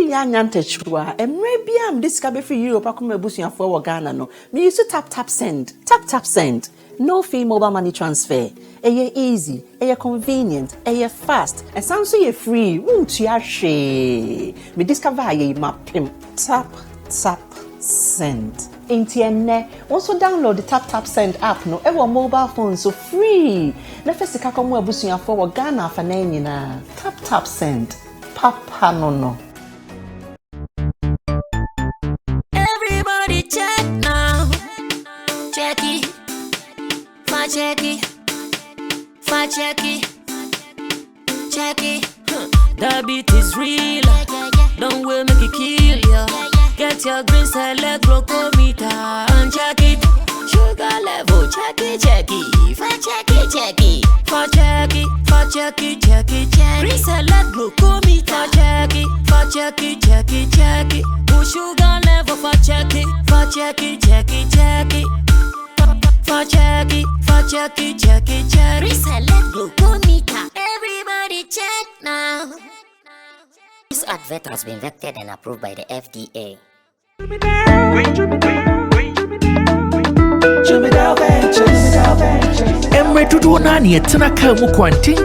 nyanta chwa emre bia am discover free Europe akoma ebusuafo wo Ghana no me use tap send no fee mobile money transfer eye easy eye convenient eye fast and sounds so free won't you hwe me discover aye mapim tap send Intienne also download the tap send app no ewo mobile phone so free na fesika komo ebusuafo wo Ghana afa na nyina tap send papa no everybody check now check it that beat is real don't will make it kill ya get your green select glucometer and check it sugar level check it green select glucometer check it sugar level for check it reselect glucometer. Everybody check now. This advert has been vetted and approved by the FDA. Emre tudo nani etena ka mu kwanten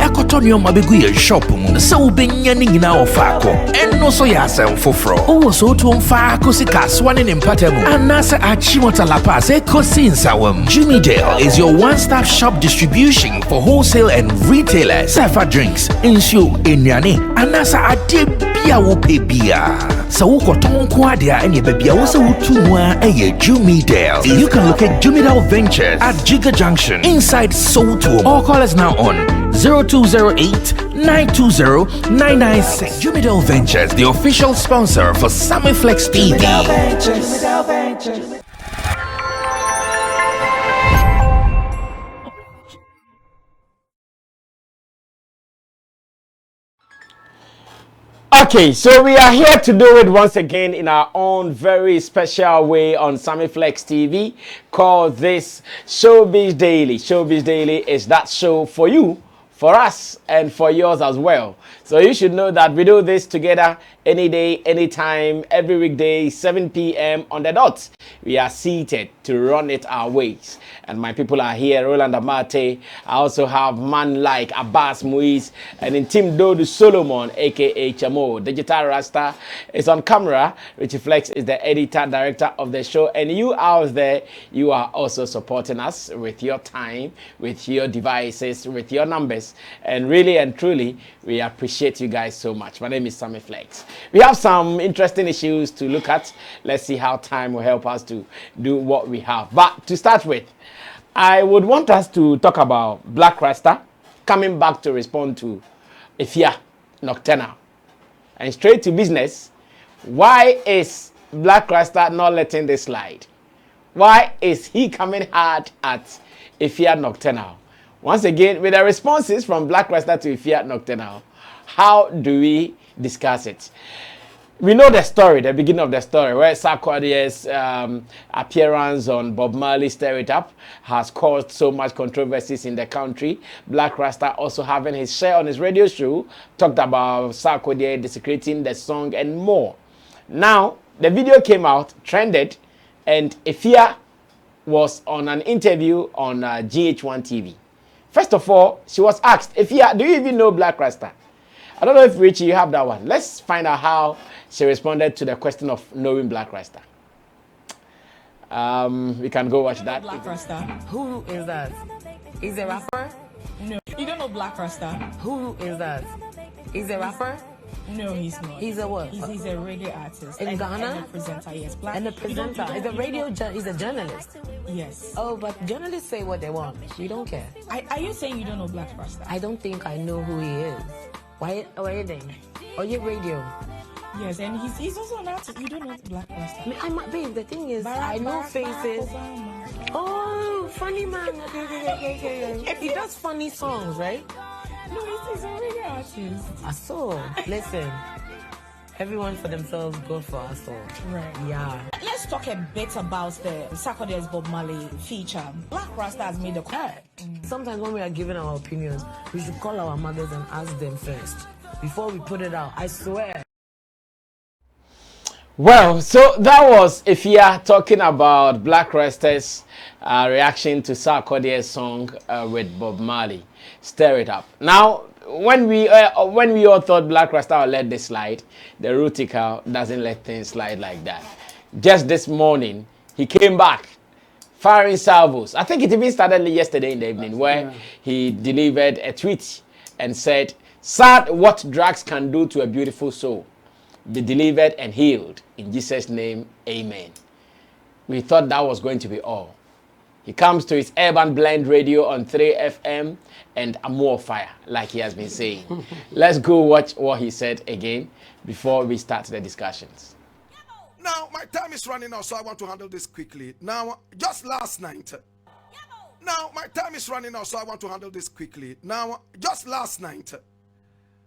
akotonyo mabegu ye shop mu se ubenya ni nyina ofako enno so ya asem foforo o so to mfa akosika swane ne mpatamu anase achimota la pass ekosi nsawam. Jimmy Dale is your one-stop shop distribution for wholesale and retailers. Safa drinks, insure, enyane, anasa ade bia wo pebia. So ukoton kwa dia enye bebia wo se wutumwa eye Jimmy Dale. You can locate Jimmy Dale Ventures at Giga Junction inside Soto or call us now on 0208-920-996. Jimmy Dale Ventures, the official sponsor for Sammy Flex TV. Okay, so we are here to do it once again in our own very special way on Sammy Flex TV, called this Showbiz Daily. Showbiz Daily is that show for you, for us, and for yours as well. So you should know that we do this together any day, anytime, every weekday, 7 p.m. on the dot. We are seated to run it our ways. And my people are here, Roland Amate. I also have man like Abbas Muiz and in Team Dodu Solomon, aka Chamo. Digital Rasta is on camera. Richie Flex is the editor, director of the show. And you out there, you are also supporting us with your time, with your devices, with your numbers. And really and truly, we appreciate you guys so much. My name is Sammy Flex. We have some interesting issues to look at. Let's see how time will help us to do what we have. But to start with, I would want us to talk about Blakk Rasta coming back to respond to Efya Nocturnal. And straight to business, why is Blakk Rasta not letting this slide? Why is he coming hard at Efya Nocturnal? Once again, with the responses from Blakk Rasta to Efya Nocturnal, how do we discuss it? We know the story, the beginning of the story, where Sarkodie's appearance on Bob Marley Stir It Up has caused so much controversies in the country. Blakk Rasta also having his share on his radio show, talked about Sarkodie desecrating the song and more. Now, the video came out, trended, and Efya was on an interview on GH1 TV. First of all, she was asked, Efya, do you even know Blakk Rasta? I don't know if Richie, you have that one. Let's find out how she responded to the question of knowing Blakk Rasta. We can go watch that. Blakk Rasta. Who is that? Is a rapper? No. You don't know Blakk Rasta? Who is that? Is a rapper? No, he's not. He's a what? He's a reggae artist. In Ghana? And a presenter, yes. Blakk. And a presenter. He's a radio he's a journalist. Yes. Oh, but journalists say what they want. We don't care. Are you saying you don't know Blakk Rasta? I don't think I know who he is. Why are you doing? Oh, your radio. Yes, and he's also an artist. You don't know Blakk Rasta. Babe, the thing is, I know faces. Oh, funny man. Okay. He does funny songs, right? No, he's a reggae artist. I saw. Listen, everyone for themselves, God for us all. Right. Yeah. Let's talk a bit about the Sarkodie's Bob Marley feature. Blakk Rasta has made a cut. Sometimes when we are giving our opinions, we should call our mothers and ask them first before we put it out. I swear. Well, so that was Efya talking about Blakk Rasta's reaction to Sarkodie's song with Bob Marley, Stir It Up. Now, when we all thought Blakk Rasta would let this slide, the Rutical doesn't let things slide like that. Just this morning, he came back, firing salvos. I think it even started yesterday in the evening, where he delivered a tweet and said, "Sad what drugs can do to a beautiful soul. Be delivered and healed. In Jesus' name, amen." We thought that was going to be all. He comes to his urban blend radio on 3FM and I'm more fire, like he has been saying. Let's go watch what he said again before we start the discussions. Now, my time is running out, so I want to handle this quickly. Now, just last night. Now, my time is running out, so I want to handle this quickly. Now, just last night,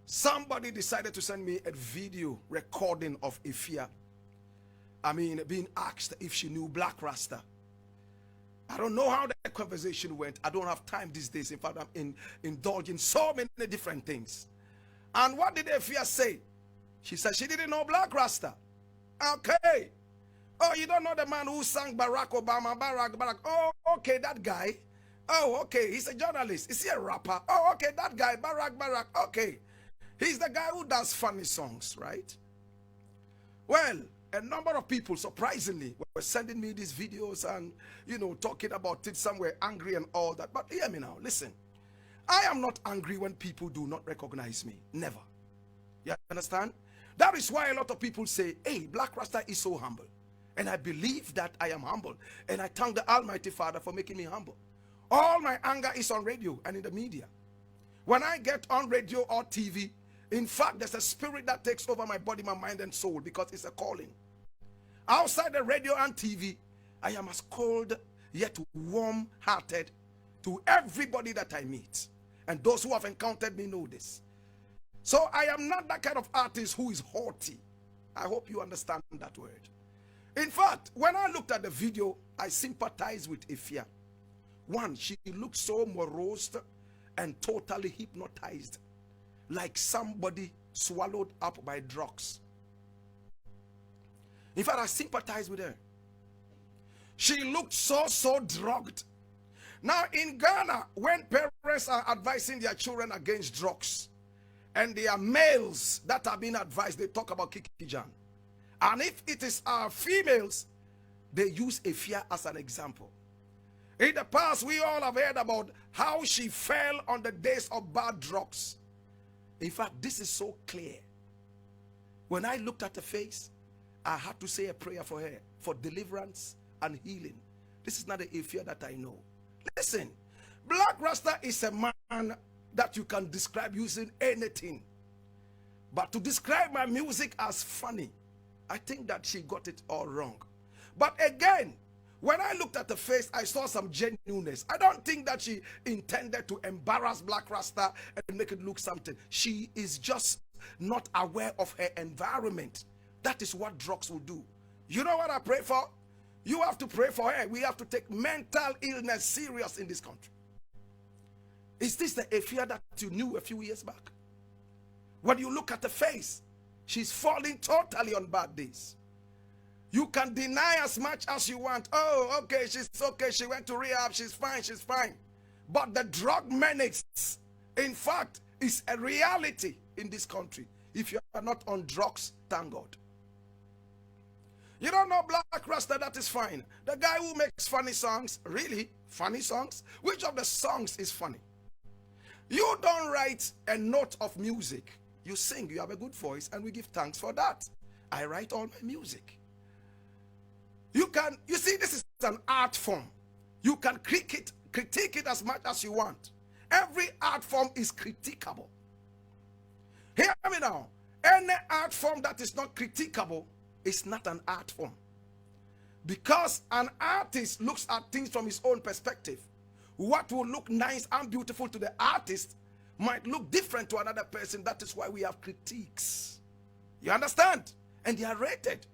somebody decided to send me a video recording of Efya. I mean, being asked if she knew Blakk Rasta. I don't know how that conversation went. I don't have time these days. In fact, I'm indulging so many different things. And what did Efya say? She said she didn't know Blakk Rasta. Okay. Oh, you don't know the man who sang Barack Obama, Barack. Oh, okay, that guy. Oh, okay, he's a journalist. Is he a rapper? Oh, okay, that guy, Barack. Okay. He's the guy who does funny songs, right? Well, a number of people, surprisingly, were sending me these videos and, you know, talking about it, some were angry and all that. But hear me now, listen. I am not angry when people do not recognize me. Never. You understand? That is why a lot of people say, hey, Blakk Rasta is so humble. And I believe that I am humble. And I thank the Almighty Father for making me humble. All my anger is on radio and in the media. When I get on radio or TV, in fact, there's a spirit that takes over my body, my mind, and soul because it's a calling. Outside the radio and TV, I am as cold yet warm-hearted to everybody that I meet. And those who have encountered me know this. So I am not that kind of artist who is haughty. I hope you understand that word. In fact, when I looked at the video, I sympathized with Efya. One, she looked so morose and totally hypnotized, like somebody swallowed up by drugs. In fact, I sympathize with her. She looked so drugged. Now in Ghana, when parents are advising their children against drugs, and they are males that are being advised, they talk about Kikijan. And if it is our females, they use Efya as an example. In the past, we all have heard about how she fell on the days of bad drugs. In fact, this is so clear. When I looked at her face, I had to say a prayer for her, for deliverance and healing. This is not the Efya that I know. Listen, Blakk Rasta is a man that you can describe using anything. But to describe my music as funny, I think that she got it all wrong. But again, when I looked at the face, I saw some genuineness. I don't think that she intended to embarrass Blakk Rasta and make it look something. She is just not aware of her environment. That is what drugs will do. You know what I pray for? You have to pray for her. We have to take mental illness serious in this country. Is this the Efya that you knew a few years back? When you look at the face, she's falling totally on bad days. You can deny as much as you want. Oh, okay, she's okay. She went to rehab. She's fine. But the drug menace, in fact, is a reality in this country. If you are not on drugs, thank God. You don't know Blakk Rasta, that is fine. The guy who makes funny songs, really funny songs, which of the songs is funny? You don't write a note of music. You sing, you have a good voice, and we give thanks for that. I write all my music. You see, this is an art form. You can critique it as much as you want. Every art form is criticable. Hear me now. Any art form that is not criticable is not an art form. Because an artist looks at things from his own perspective. What will look nice and beautiful to the artist might look different to another person. That is why we have critiques. You understand? And they are rated.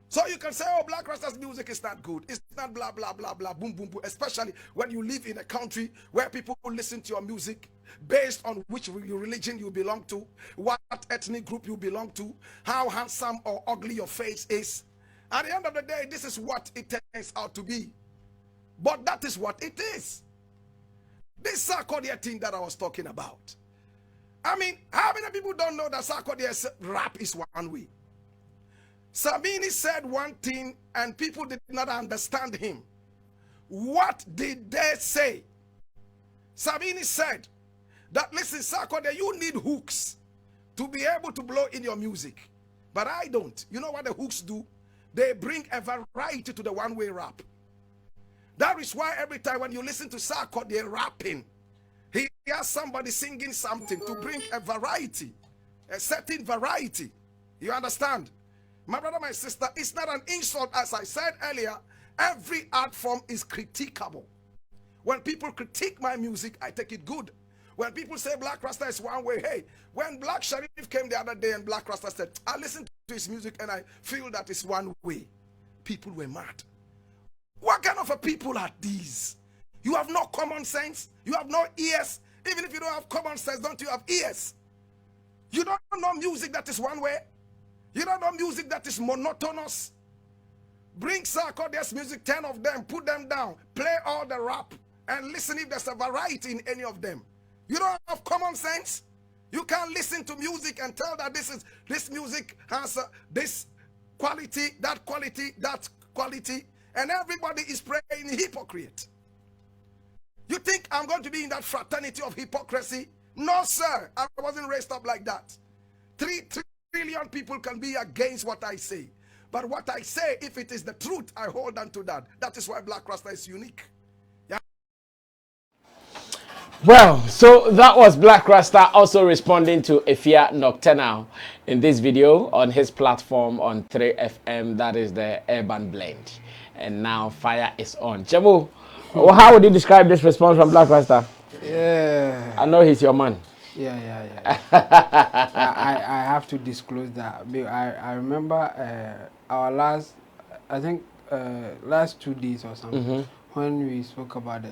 So you can say, oh, Blakk Rasta's music is not good. It's not blah, blah, blah, blah, boom, boom, boom. Especially when you live in a country where people listen to your music based on which religion you belong to, what ethnic group you belong to, how handsome or ugly your face is. At the end of the day, this is what it turns out to be. But that is what it is. This Sarkodie thing that I was talking about. I mean, how many people don't know that Sarkodie's rap is one way? Sammy said one thing and people did not understand him. What did they say? Sammy said that, listen, Sarkodie, you need hooks to be able to blow in your music. But I don't. You know what the hooks do? They bring a variety to the one-way rap. That is why every time when you listen to Sarkodie rapping, he has somebody singing something to bring a variety, a certain variety. You understand? My brother, my sister, it's not an insult. As I said earlier, every art form is critiquable. When people critique my music, I take it good. When people say Blakk Rasta is one way, hey, when Black Sharif came the other day and Blakk Rasta said, I listened to his music and I feel that it's one way, people were mad. What kind of a people are these? You have no common sense. You have no ears. Even if you don't have common sense, don't you have ears? You don't know music that is one way. You don't know music that is monotonous. Bring Sarkodie's music, 10 of them, put them down, play all the rap, and listen if there's a variety in any of them. You don't have common sense. You can't listen to music and tell that this music has this quality, that quality, that quality, and everybody is praying hypocrite. You think I'm going to be in that fraternity of hypocrisy? No, sir. I wasn't raised up like that. 3 trillion people can be against what I say. But what I say, if it is the truth, I hold on to that. That is why Blakk Rasta is unique. Yeah. Well, so that was Blakk Rasta also responding to Efya Nocturnal in this video on his platform on 3FM. That is the Urban Blend. And now fire is on. Jamu, well, how would you describe this response from Blakk Rasta? Yeah. I know he's your man. Yeah. I have to disclose that. I remember our last, I think last 2 days or something, when we spoke about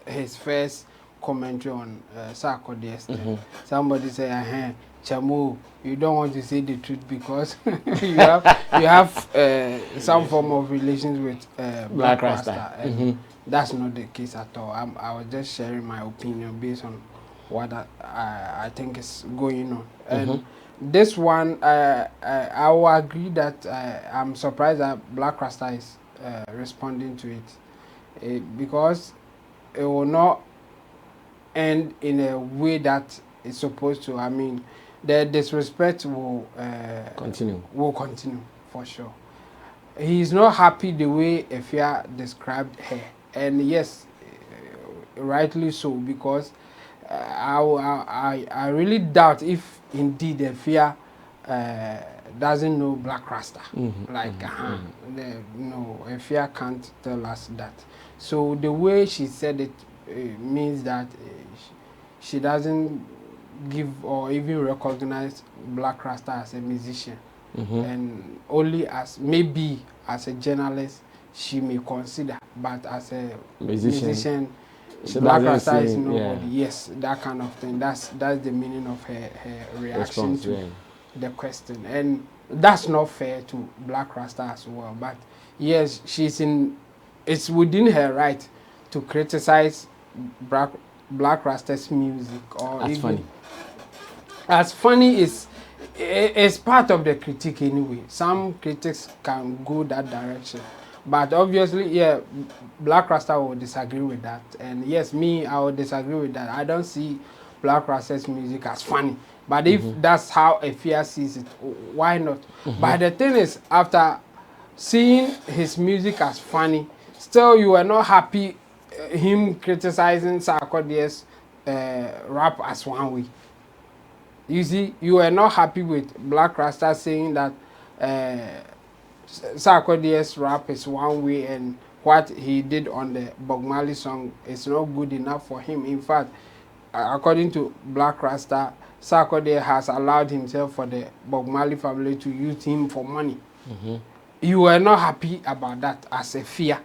his first commentary on Sarkodie. Somebody said, Chamu, you don't want to say the truth because you have some form of relations with Blakk Rasta. And that's not the case at all. I was just sharing my opinion based on what I think is going on. And this one, I will agree that I'm surprised that Blakk Rasta is responding to it because it will not end in a way that it's supposed to. I mean, the disrespect will continue. Will continue for sure. He's not happy the way Efya described her, and yes, rightly so, because I really doubt if indeed Efya doesn't know Blakk Rasta. No, Efya can't tell us that. So the way she said it means that she doesn't give or even recognize Blakk Rasta as a musician, and only as maybe as a journalist she may consider, but as a musician Blakk Rasta is nobody. Yeah. Yes, that kind of thing. That's the meaning of her reaction to the question, and that's not fair to Blakk Rasta as well. But yes, it's within her right to criticize Blakk Rasta's music, or that's even funny. As funny is part of the critique anyway. Some critics can go that direction. But obviously, yeah, Blakk Rasta will disagree with that. And yes, I will disagree with that. I don't see Blakk Rasta's music as funny. But if that's how Efya sees it, why not? But the thing is, after seeing his music as funny, still you are not happy him criticizing Sarkodie's rap as one way. You see, you are not happy with Blakk Rasta saying that Sarkodie's rap is one way and what he did on the Marley song is not good enough for him. In fact, according to Blakk Rasta, Sarkodie has allowed himself for the Marley family to use him for money. you were not happy about that as a fear,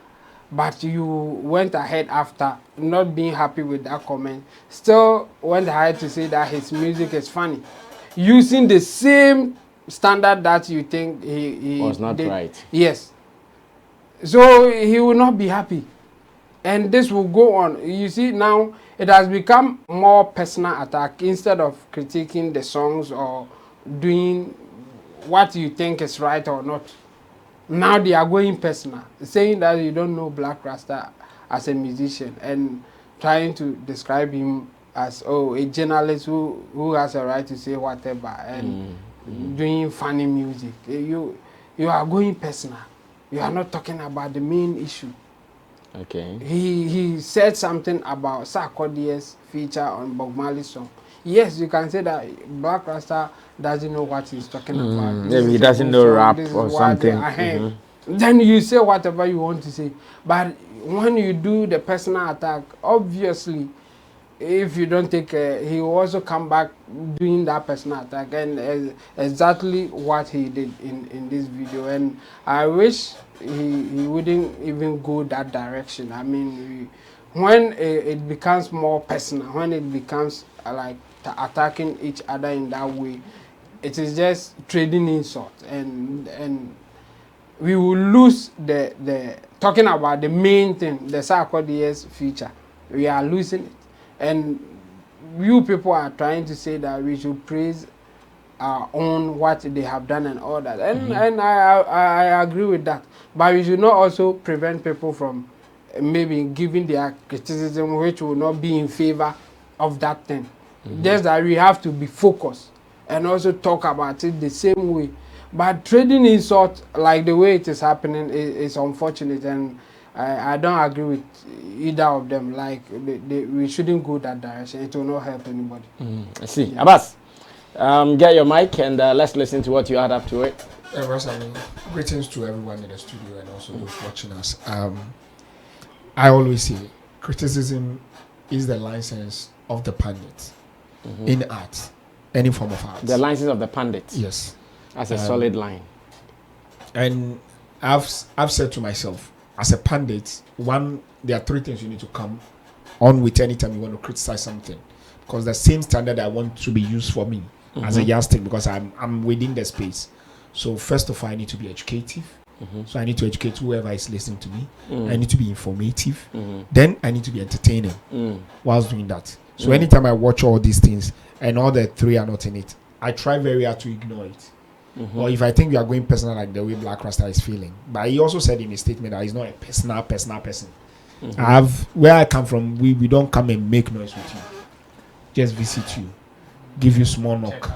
but you went ahead after not being happy with that comment, still went ahead to say that his music is funny, using the same standard that you think he Was not did. right. Yes. So he will not be happy. And this will go on. You see, now it has become more personal attack instead of critiquing the songs or doing what you think is right or not. Now they are going personal, saying that you don't know Blakk Rasta as a musician and trying to describe him as a journalist who has a right to say whatever and doing funny music. You are going personal. You are not talking about the main issue. Okay. He said something about Sarkodie's feature on Bob Marley's song. Yes, you can say that Blakk Rasta doesn't know what he's talking about. Maybe he doesn't know rap or something. Then you say whatever you want to say. But when you do the personal attack, obviously, if you don't take he will also come back doing that personal attack, and exactly what he did in this video. And I wish he wouldn't even go that direction. I mean, when it becomes more personal, when it becomes like attacking each other in that way, it is just trading insults, and we will lose the talking about the main thing, the Sarkodie's feature. We are losing it. And you people are trying to say that we should praise our own what they have done and all that. And I agree with that. But we should not also prevent people from maybe giving their criticism which will not be in favor of that thing. Just that we have to be focused and also talk about it the same way. But trading insult like the way it is happening is unfortunate, and I don't agree with either of them. Like we shouldn't go that direction. It will not help anybody. I see. Yeah. Abbas, get your mic and let's listen to what you add up to it. Greetings to everyone in the studio and also those watching us. I always say criticism is the license of the pundit in art, any form of art. The license of the pundit. Yes. That's a solid line. And I've said to myself, as a pundit, there are three things you need to come on with anytime you want to criticize something, because the same standard I want to be used for me as a yardstick, because I'm within the space. So first of all, I need to be educative. So I need to educate whoever is listening to me. I need to be informative. Then I need to be entertaining whilst doing that. So anytime I watch all these things and all the three are not in it, I try very hard to ignore it. Or if I think we are going personal, like the way Blakk Rasta is feeling. But he also said in his statement that he's not a personal person. Where I come from, we don't come and make noise with you. Just visit you, give you small knock.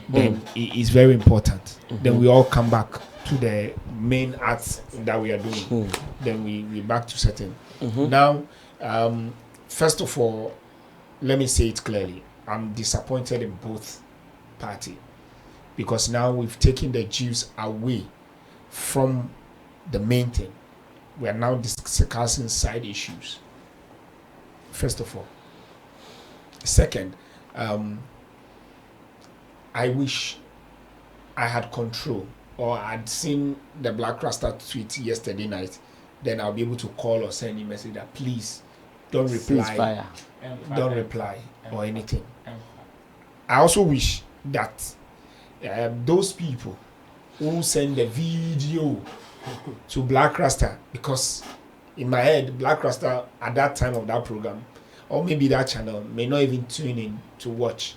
Then it's very important. Then we all come back to the main arts that we are doing. Then we back to setting. Now, first of all, let me say it clearly. I'm disappointed in both parties, because now we've taken the Jews away from the main thing. We are now discussing side issues. First of all. Second, I wish I had control, or I'd seen the Blakk Rasta tweet yesterday night. Then I'll be able to call or send a message that please don't reply. Don't reply or anything. I also wish that those people who send the video to Blakk Rasta, because in my head, Blakk Rasta at that time of that program, or maybe that channel, may not even tune in to watch,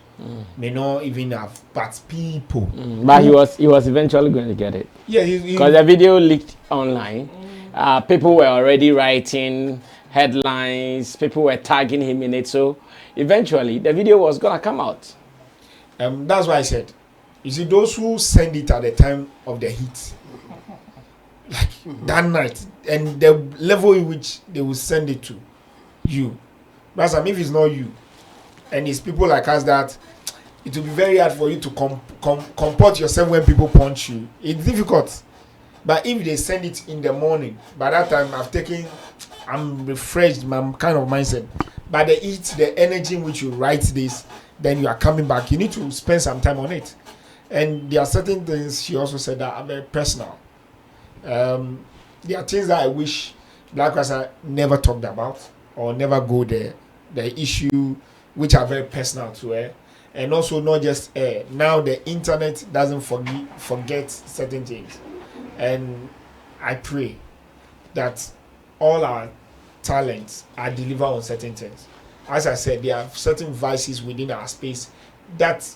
may not even have, but people. But he was eventually going to get it. Yeah, because the video leaked online. People were already writing headlines. People were tagging him in it. So eventually, the video was gonna come out. That's why I said, you see, those who send it at the time of the heat, like that night, and the level in which they will send it to you. But if it's not you, and it's people like us, that it will be very hard for you to comport yourself when people punch you. It's difficult. But if they send it in the morning, by that time I'm refreshed, my kind of mindset. But the heat, the energy in which you write this, then you are coming back. You need to spend some time on it. And there are certain things she also said that are very personal. There are things that I wish Blakk Rasta never talked about or never go there. The issue which are very personal to her, and also not just her. Now the internet doesn't forget certain things, and I pray that all our talents are delivered on certain things. As I said, there are certain vices within our space that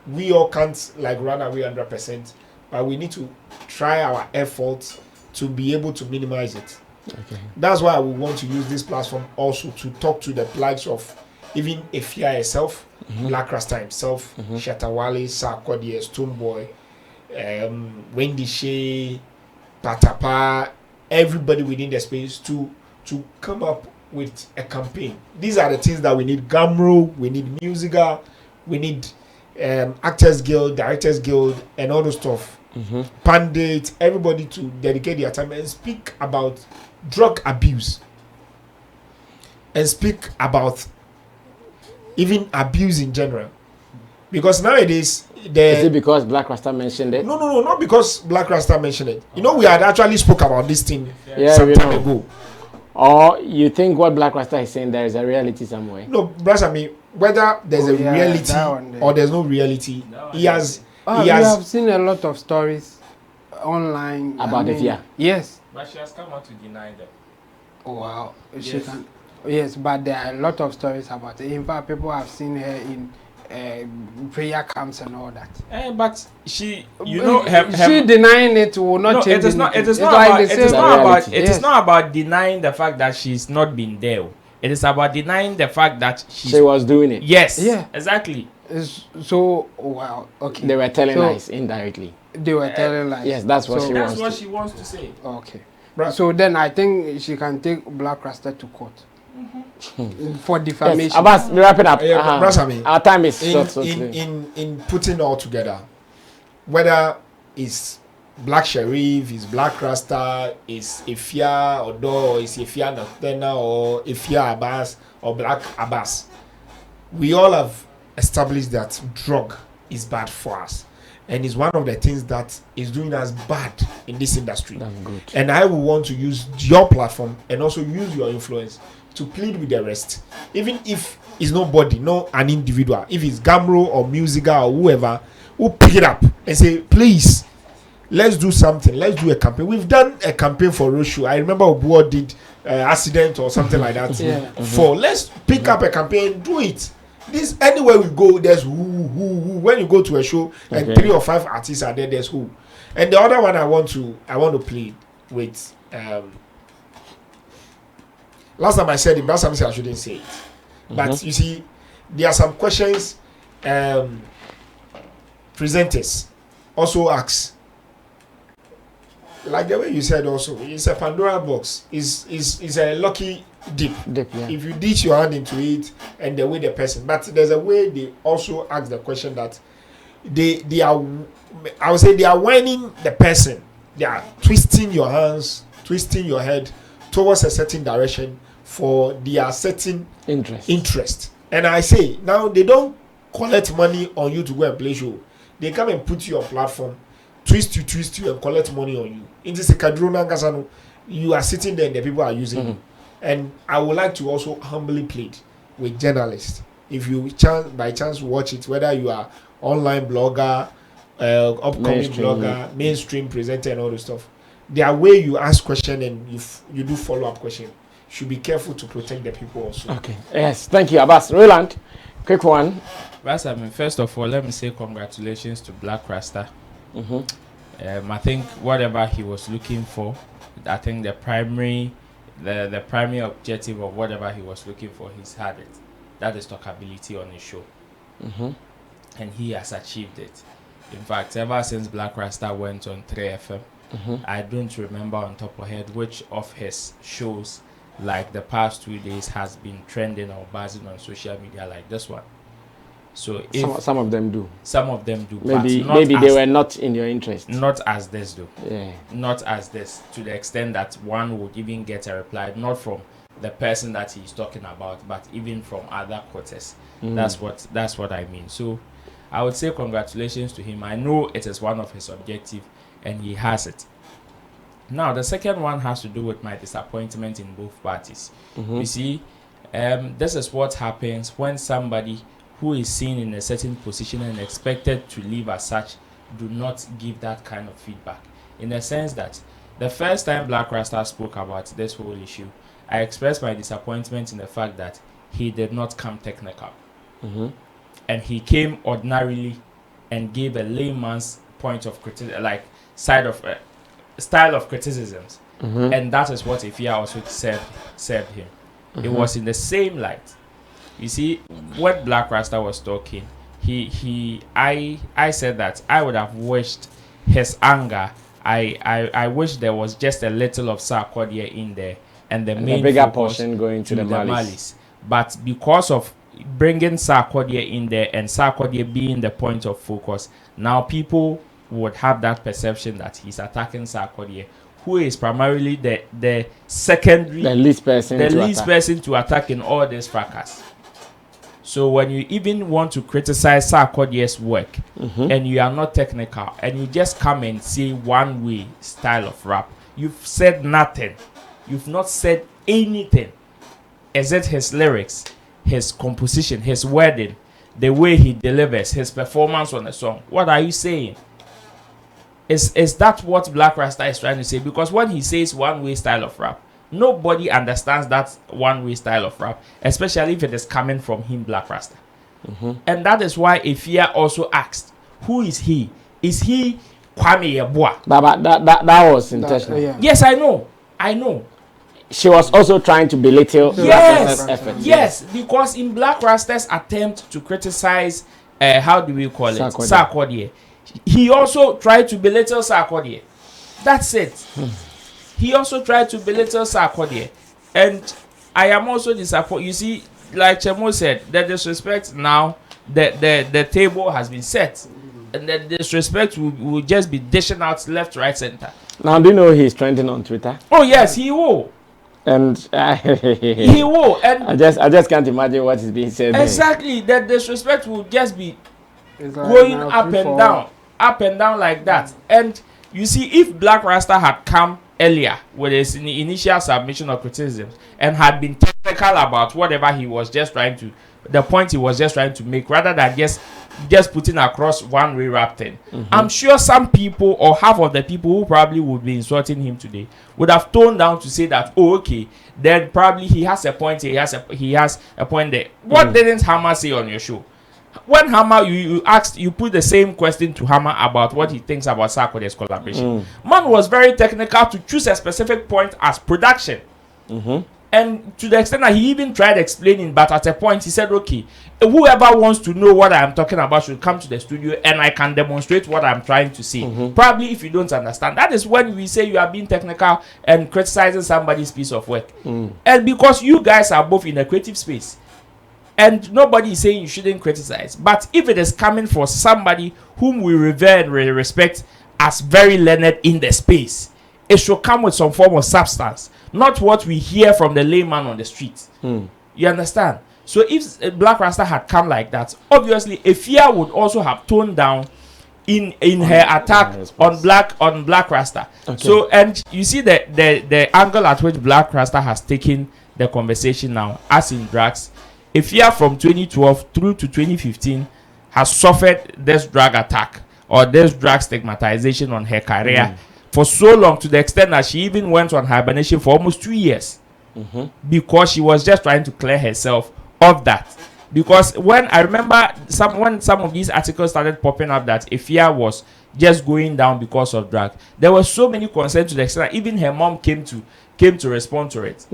we all can't like run away 100%, but we need to try our efforts to be able to minimize it. Okay. That's why we want to use this platform also to talk to the likes of even Efya herself, Blakk Rasta himself, Shatta Wale, Sarkodie, Stoneboy, Wendy Shea, Patapa, everybody within the space to come up with a campaign. These are the things that we need. Gamro, we need Musica, we need Actors Guild, Directors Guild, and all those stuff. Pundits, everybody to dedicate their time and speak about drug abuse and speak about even abuse in general. Because nowadays, is it because Blakk Rasta mentioned it? No, not because Blakk Rasta mentioned it. You know, we had actually spoke about this thing some time ago. Or you think what Blakk Rasta is saying there is a reality somewhere? No, brother, I mean, whether there's a reality or there's no reality, he has. We have seen a lot of stories online about Efya. Yes. But she has come out to deny them. Oh, wow. She can. Yes, but there are a lot of stories about it. In fact, people have seen her in prayer camps and all that. But she, you know, she denying it will not change. It is not. It is not about. It is not about denying the fact that she's not been there. It is about denying the fact that she was doing it. Yes. Yeah. Exactly. So wow. Okay. They were telling lies indirectly. They were telling lies. Yes, that's what she wants. That's what she wants to say. Okay. So then I think she can take Blakk Rasta to court. For defamation. Yes, Abbas, we wrap it up. Our time is short. In putting all together, whether it's Black Sherif, is Blakk Rasta, is Efya Odo, or is Efya Nocturna, or Efya Abbas, or Black Abbas, we all have established that drug is bad for us, and is one of the things that is doing us bad in this industry. That's good. And I will want to use your platform and also use your influence to plead with the rest, even if it's nobody, no an individual, if it's Gamro or Musica or whoever, who pick it up and say, please, let's do something, let's do a campaign. We've done a campaign for Roshu. I remember Obuo did accident or something like that. For let's pick up a campaign, do it. This anywhere we go, there's who. When you go to a show and 3 or 5 artists are there, there's who. And the other one I want to plead with. Last time I said it, but something I shouldn't say it. But you see, there are some questions presenters also ask. Like the way you said also, it's a Pandora box. It's a lucky dip. If you ditch your hand into it and the way the person. But there's a way they also ask the question that they are, I would say they are whining the person. They are twisting your hands, twisting your head towards a certain direction for their certain interest. And I say, now they don't collect money on you to go and play show. They come and put you on platform, twist you and collect money on you. In this Kadrona, you are sitting there and the people are using you. And I would like to also humbly plead with journalists. If you by chance watch it, whether you are online blogger, upcoming blogger, mainstream presenter and all this stuff, there are way you ask question and you do follow-up question. Should be careful to protect the people also. Okay. Yes, thank you, Abbas. Roland, quick one. First of all, let me say congratulations to Blakk Rasta. I think whatever he was looking for, I think the primary objective of whatever he was looking for, he's had it. That is talkability on his show. And he has achieved it. In fact, ever since Blakk Rasta went on 3FM, I don't remember on top of my head which of his shows like the past 2 days has been trending or buzzing on social media like this one. So if some of them do. Some of them do. Maybe they were not in your interest. Not as this though. Yeah. Not as this, to the extent that one would even get a reply, not from the person that he's talking about, but even from other quarters. That's what I mean. So I would say congratulations to him. I know it is one of his objectives and he has it. Now, the second one has to do with my disappointment in both parties. You see, this is what happens when somebody who is seen in a certain position and expected to live as such do not give that kind of feedback. In the sense that the first time Blakk Rasta spoke about this whole issue, I expressed my disappointment in the fact that he did not come technical. And he came ordinarily and gave a layman's point of criticism, like style of criticisms. And that is what Efya also served him. It was in the same light. You see, when Blakk Rasta was talking, I said that I would have wished his anger. I wish there was just a little of Sarkodie in there, and the main bigger portion going to the Marleys. But because of bringing Sarkodie in there and Sarkodie being the point of focus, now people would have that perception that he's attacking Sarkodie, who is primarily the secondary, the least person to attack in all this fracas. So when you even want to criticize Sarkodie's work and you are not technical and you just come and say one way style of rap, you've said nothing. You've not said anything. Is it his lyrics, his composition, his wording, the way he delivers, his performance on the song? What are you saying? Is that what Blakk Rasta is trying to say? Because when he says one way style of rap, nobody understands that one-way style of rap, especially if it is coming from him, Blakk Rasta. And that is why Efya also asked, who is he? Is he Kwame Yeboah? But that was intentional. Yes, I know. She was also trying to belittle Rasta's effort. Yes, because in Blakk Rasta's attempt to criticize, how do we call it? Sarkodie. He also tried to belittle Sarkodie. That's it. He also tried to belittle Sarkodie. And I am also disappointed. You see, like Chemo said, the disrespect now, the table has been set. And the disrespect will just be dishing out left, right, center. Now, do you know he's trending on Twitter? Oh, yes, he will. And he will. And I just can't imagine what is being said. Exactly. The disrespect will just be going up and down like that. And you see, if Blakk Rasta had come earlier with his initial submission of criticism and had been technical about whatever he was just trying to, the point he was just trying to make, rather than just putting across one-way rap thing, I'm sure some people or half of the people who probably would be insulting him today would have toned down to say that, oh, okay, then probably he has a point here, he has a point there. What didn't Hammer say on your show? When Hammer, you put the same question to Hammer about what he thinks about Sarkodie's collaboration. Man was very technical to choose a specific point as production. And to the extent that he even tried explaining, but at a point he said, okay, whoever wants to know what I'm talking about should come to the studio and I can demonstrate what I'm trying to say. Probably if you don't understand. That is when we say you are being technical and criticizing somebody's piece of work. And because you guys are both in a creative space, and nobody is saying you shouldn't criticize. But if it is coming from somebody whom we revere and respect as very learned in the space, it should come with some form of substance, not what we hear from the layman on the street. You understand? So if Blakk Rasta had come like that, obviously Efya would also have toned down in her attack on Blakk Rasta. So, and you see the angle at which Blakk Rasta has taken the conversation now, as in drugs. Efya from 2012 through to 2015 has suffered this drug attack or this drug stigmatization on her career for so long, to the extent that she even went on hibernation for almost 2 years because she was just trying to clear herself of that. Because when I remember when some of these articles started popping up that Efya was just going down because of drug, there were so many concerns to the extent that even her mom came to respond to it.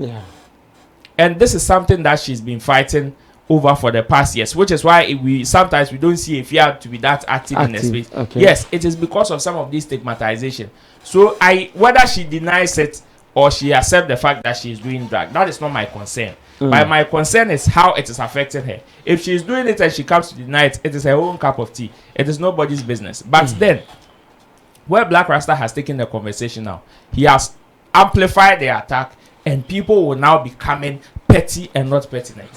And this is something that she's been fighting over for the past years, which is why we sometimes don't see Efya to be that active in the space. Yes, it is because of some of this stigmatization. So whether she denies it or she accepts the fact that she is doing drag, that is not my concern. But my concern is how it is affecting her. If she is doing it and she comes to deny it, it is her own cup of tea. It is nobody's business. But then, where Blakk Rasta has taken the conversation now, he has amplified the attack and people will now be coming petty and not pertinent.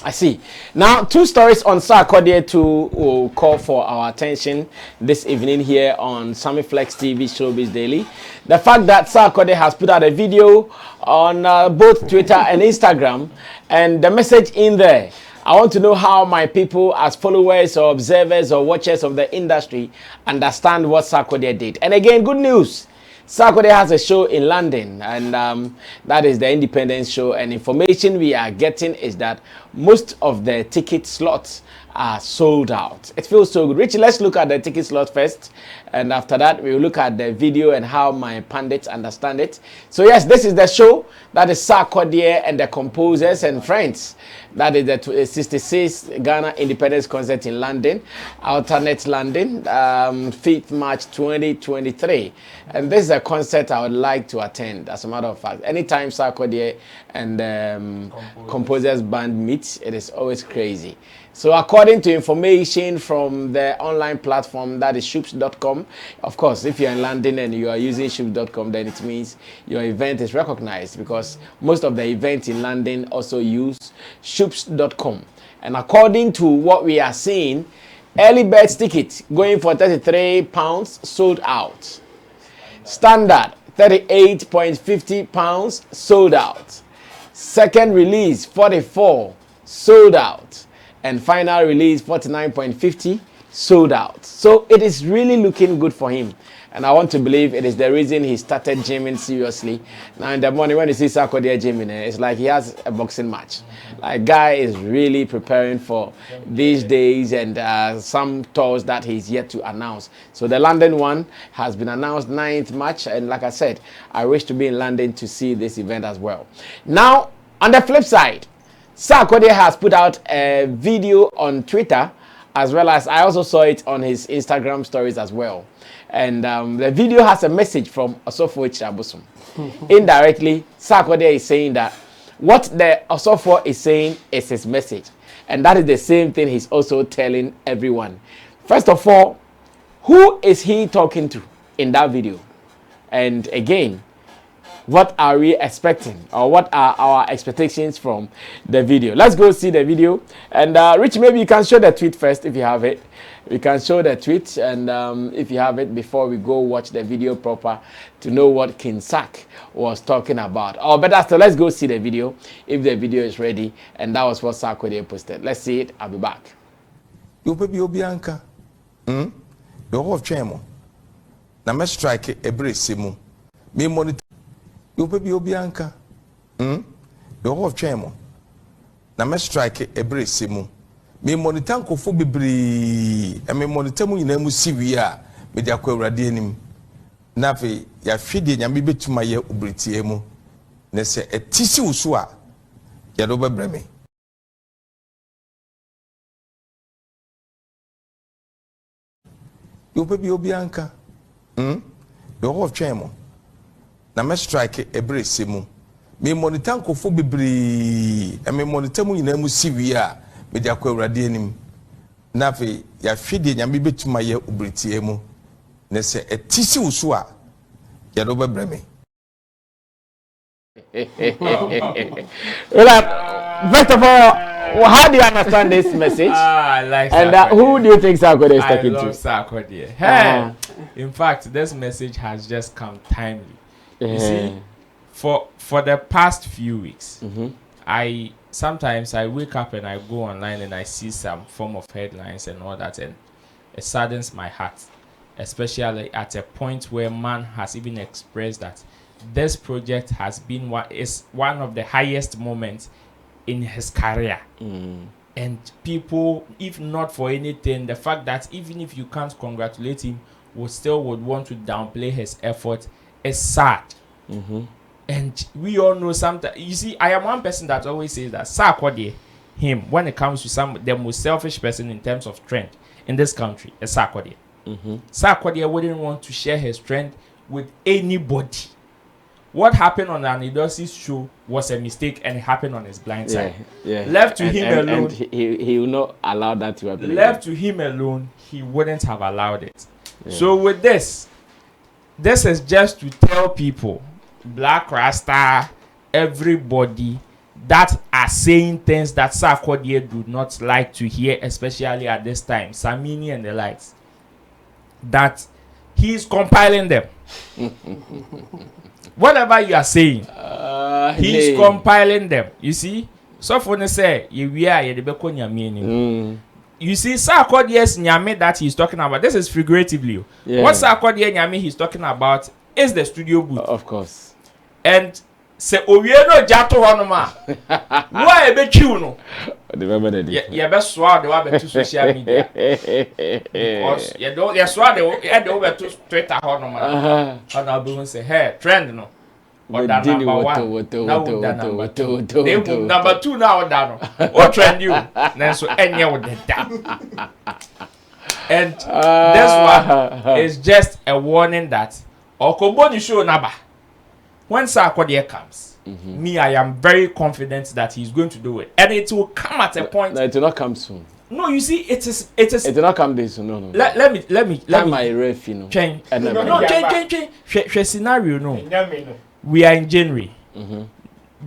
I see. Now, two stories on Sarkodie will call for our attention this evening here on Sammy Flex TV Showbiz Daily. The fact that Sarkodie has put out a video on both Twitter and Instagram, and the message in there. I want to know how my people, as followers or observers or watchers of the industry, understand what Sarkodie did. And again, good news. Sarkodie has a show in London, and that is the Independence show. And information we are getting is that most of the ticket slots are sold out. It feels so good. Richie, let's look at the ticket slot first, and after that we will look at the video and how my pundits understand it. So yes, this is the show. That is Sarkodie and the composers and friends. That is the 66th Ghana Independence concert in London, alternate London, 5th March 2023. And this is a concert I would like to attend. As a matter of fact, anytime Sarkodie and composers band meets, it is always crazy. So according to information from the online platform, that is shoops.com, of course, if you're in London and you are using shoops.com, then it means your event is recognized, because most of the events in London also use shoops.com. And according to what we are seeing, early bird ticket going for £33 sold out. Standard £38.50 sold out. Second release 44 sold out. And final release 49.50 sold out. So it is really looking good for him, and I want to believe it is the reason he started gymming seriously. Now in the morning when you see Sarkodie gymming, it's like he has a boxing match. Like, guy is really preparing for these days, and some tours that he's yet to announce. So the London one has been announced 9th March, and like I said, I wish to be in London to see this event as well. Now on the flip side, Sarkodie has put out a video on Twitter, as well as I also saw it on his Instagram stories as well. And the video has a message from Osofo Chirabosum. Indirectly, Sarkodie is saying that what the Osofo is saying is his message. And that is the same thing he's also telling everyone. First of all, who is he talking to in that video? And again, what are we expecting, or what are our expectations from the video? Let's go see the video. And Rich, maybe you can show the tweet first if you have it. We can show the tweet, and if you have it, before we go watch the video proper to know what King Sak was talking about. Or better still, let's go see the video if the video is ready. And that was what Sarkodie posted. Let's see it. I'll be back. You baby Obianka. You have chemo. Na me strike a brace mu. Me monitor. You baby Obianka. You have chemo. Na me strike a brace mu. Me monitor ko fo bebre. E me monitor mu nyina mu siwi a me dia kwa awrade anim. Na fe ya hwede nyame betuma ye obritie mu. Na se etisi wuso a ya do bebre me. You baby Obianka. You have chemo. Na me strike a brace mu. Me monitor ko fo bebre. E me monitor mu nyina mu siwi a me dia kwa awrade anim. Na fe ya hwede nyame betuma ye obritie mu. Na se etisi wuso a ya do bebre me. Well, first of all, how do you understand this message? I like and who do you think Sarkodie is talking to? I love Sarkodie. Hey, in fact, this message has just come timely. You see, for the past few weeks, I sometimes wake up and I go online and I see some form of headlines and all that, and it saddens my heart, especially at a point where man has even expressed that this project has been one of the highest moments in his career. And people, if not for anything, the fact that even if you can't congratulate him, would want to downplay his effort is sad. And we all know sometimes. You see, I am one person that always says that Sarkodie, him, when it comes to the most selfish person in terms of trend in this country, is Sarkodie. Sarkodie wouldn't want to share his trend with anybody. What happened on Anidosi's show was a mistake, and it happened on his blind side. Left to him alone, and he will not allow that to happen. Left to him alone, he wouldn't have allowed it. So with this is just to tell people, Blakk Rasta everybody that are saying things that Sarkodie do not like to hear, especially at this time, Sammy and the likes, that he's compiling them. Whatever you are saying, he's compiling them. You see? So for say, you see, Sarkodie's nyame that he's talking about, this is figuratively. Yeah. What Sarkodie nyame he's talking about is the studio booth. Of course. And say, oh, you know, Jato Honoma. Why be you no? Yeah, best swab the one to social media. Because you don't, you swab the over to Twitter Honoma. And I'll be say, hey, trend no. Or that number one. Now that number two. They move number two now down. What trend you? Then so any of that. And this one is just a warning that Okoboni show naba. When Sarkodie comes, me, I am very confident that he's going to do it, and it will come at a point. No, it will not come soon. No, you see, it is. It will not come this soon. No. Let me. My ref, you know. Change. No, change. Scenario, no. We are in January.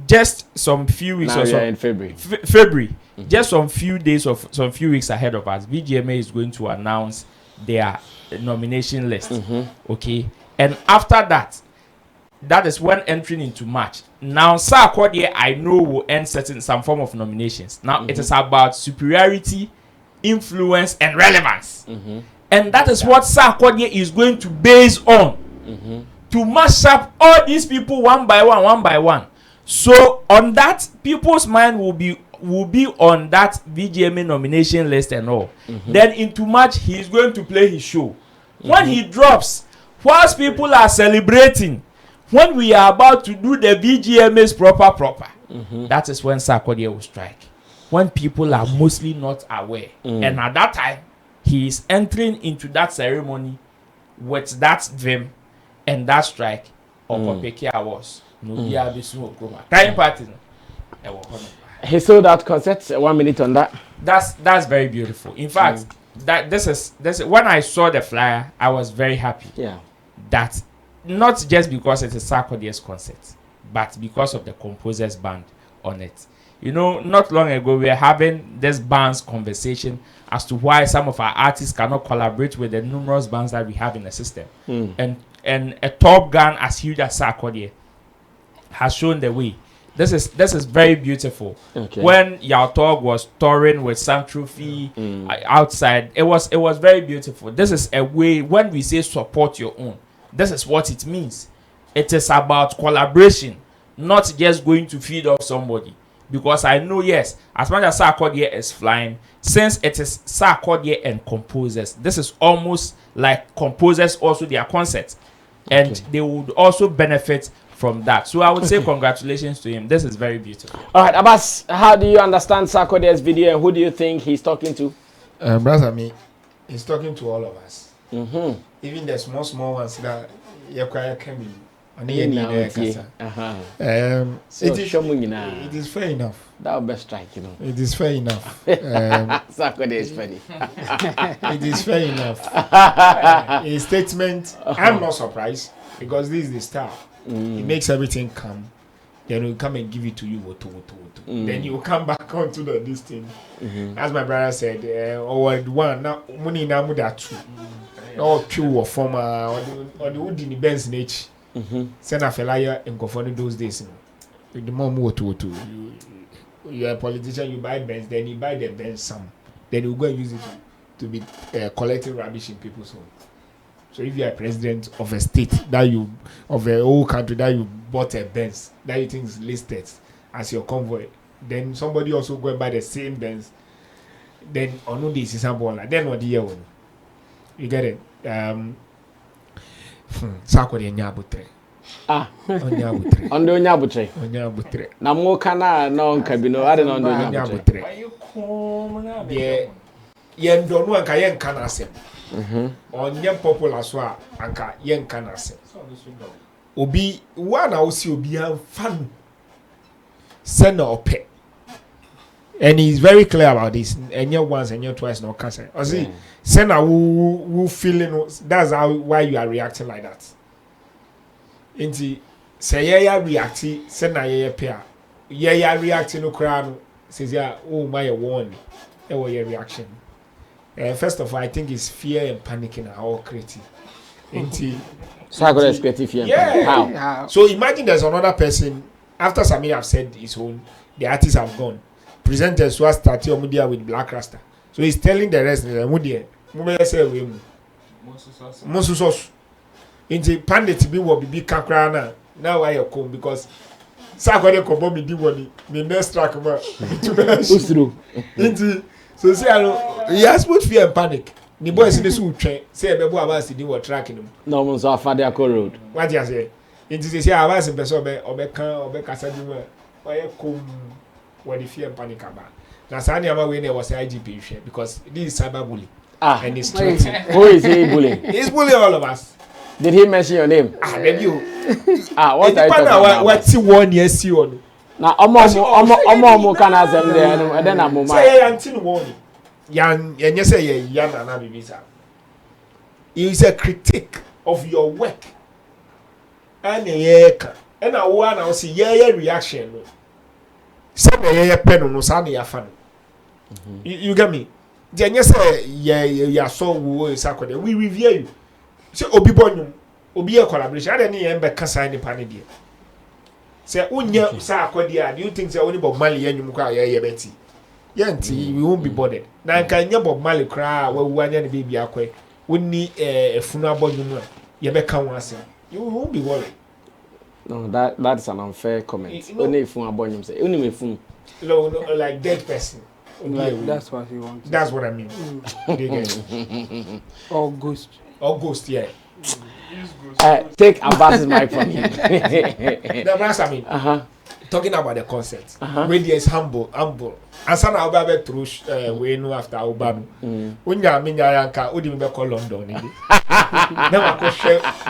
Just some few weeks. Now we are in February. February. Just some few weeks ahead of us. VGMA is going to announce their nomination list. Okay, and after that. That is when entering into March. Now, Sarkodie, I know, will end some form of nominations. Now, it is about superiority, influence, and relevance. And that is what Sarkodie is going to base on. To mash up all these people one by one. So, on that, people's mind will be on that VGMA nomination list and all. Then, into March, he is going to play his show. When he drops, whilst people are celebrating, when we are about to do the VGMAs proper, that is when Sarkodie will strike. When people are mostly not aware. And at that time, he is entering into that ceremony with that vim and that strike of Popeke Awards. Time party. He sold out concert. 1 minute on that. That's very beautiful. In fact, that this is when I saw the flyer, I was very happy. Yeah. That not just because it's a Sarkodie's concert, but because of the composers band on it. You know, not long ago we were having this band's conversation as to why some of our artists cannot collaborate with the numerous bands that we have in the system. And a top gun as huge as Sarkodie has shown the way. This is very beautiful. Okay. When Yautog was touring with Sam Trophy outside, it was very beautiful. This is a way when we say support your own. This is what it means. It is about collaboration, not just going to feed off somebody. Because I know, yes, as much as Sarkodie is flying, since it is Sarkodie and composers, this is almost like composers also their concerts. And they would also benefit from that. So I would say congratulations to him. This is very beautiful. All right, Abbas, how do you understand Sarkodie's video and who do you think he's talking to? Brother, me, he's talking to all of us. Even the small ones that you can be. It is fair enough. That would be strike, you know. It is fair enough. Sarkodie is funny. It is fair enough. A statement. I'm not surprised because this is the style. It makes everything come. Then we'll come and give it to you. Then you will come back onto this thing. As my brother said, or one now money now muda two. Or two or former or the wood in the Benz nature. Send a fella in conforming those days. The more you are a politician, you buy Benz, then you buy the Benz some. Then you go and use it to be collecting rubbish in people's home. So if you are president of a state of a whole country that you bought a Benz that you think is listed as your convoy, then somebody also go and buy the same Benz. Then on this is something like then what the year one. You get it? Sarkodie nyabutre. Onyabutre. Ondo nyabutre. Onyabutre. Na mo kana no nkabino ade no ondo nyabutre. Ye ndonu anka ye nka na asem. Onye popular so anka ye nka na asem. Obi wana osi obi fan send ope. And he's very clear about this. And you once and you twice no cancer. I see. Send who feeling that's why you are reacting like that. Inti say ya react say na ye pe a ye react no kra no says ya oh my warn e wo your reaction. First of all, I think it's fear and panic in our creative. Sarkodie is creative fear. Yeah. How? So imagine there's another person after Sammy have said his own, the artists have gone. Presenters who are starting Omudia with Blakk Rasta. So he's telling the rest Omudia, Mosusos. Into pandit be what be kakrana. Now I come because Sarkodie ko bomb di woni the next track ma. Who's through? Into so say he has put fear and panic. The boys in the suit train say bebo abasi di what tracking him. No mo so afade road. What you say? Into say abasi person obe kasa di mo. Oye kom what the fear and panic about. Na sani ama we was IGP share because this is cyberbullying. And it's who is he bullying? He's bullying all of us. Did he mention your name? Maybe you. What are you talking about? What's 1 year see on? Now, omo can ask them there, and then I'm say yantin warning. Yan say yan na bibisa. It is a critique of your work. And and I want to see your reaction. Some pen no sani ya fan. You get me? Then say ya so we Sarkodie. We review you. Say obi bonum obi a collaboration. I don't need embe kasa ni pani dia. Say unya Sarkodie. Do you think say only Bob Marley enyum kwa ye beti? Yanti we won't be bothered. Na nka nya Bob Marley kra we anya ni baby akwe. Wonni efunu abonyum a ye be ka won ase. You won't be worried. No, that's an unfair comment. Only efunu abonyum say. Only efunu. No, like dead person. Like, that's what he wants. That's what I mean. Or ghost. Or ghost, yeah. Take Abbas's mic from him. That's I mean. Talking about the concept. Where there is humble. And some of our through we know after Obama. When you are in Yanka, would you be called London? Now I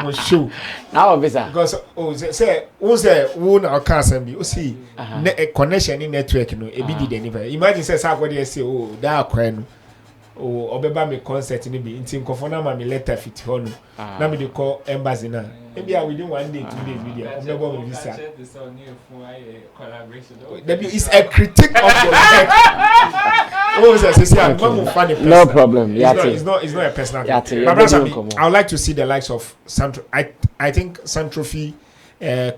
could show. Now, because say, who's the one or can't be? See, a connection in network, no, a bit deliver. Imagine says Sarkodie say, oh, that crane. Oh, Obeba me concert in the in Kofona ma me letter fit hono. Na me dey call embassy na. Maybe I within 1 day, 2 days video. Obeba me visa. It's a critique of your work. Oh, no problem. It's not a personal thing. I would like to see the likes of Santro. I think Santrophy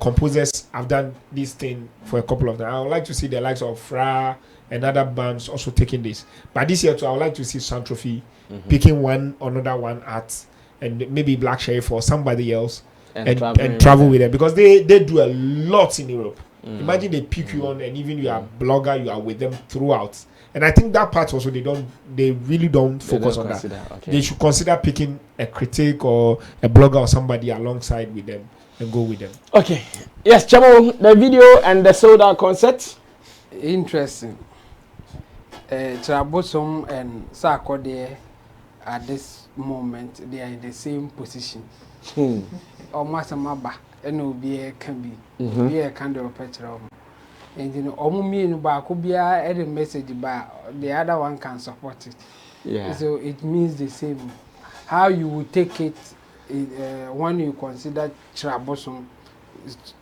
composers have done this thing for a couple of them. I would like to see the likes of Fra and other bands also taking this. But this year too, I would like to see Santrophy picking another one at and maybe Black Sheriff or somebody else and travel with them because they do a lot in Europe. Imagine they pick you on and even you are a blogger, you are with them throughout. And I think that part also they really don't focus on that. Okay. They should consider picking a critic or a blogger or somebody alongside with them and go with them. Okay. Yes, Chamo, the video and the sold out concert. Interesting. Trabosom and Sarkodie at this moment they are in the same position. Almost a maba and will be a can be a kind of petrol. And you know, Omumi and Bakubia add a message but the other one can support it. Yeah. So it means the same. How you will take it when you consider Trabosom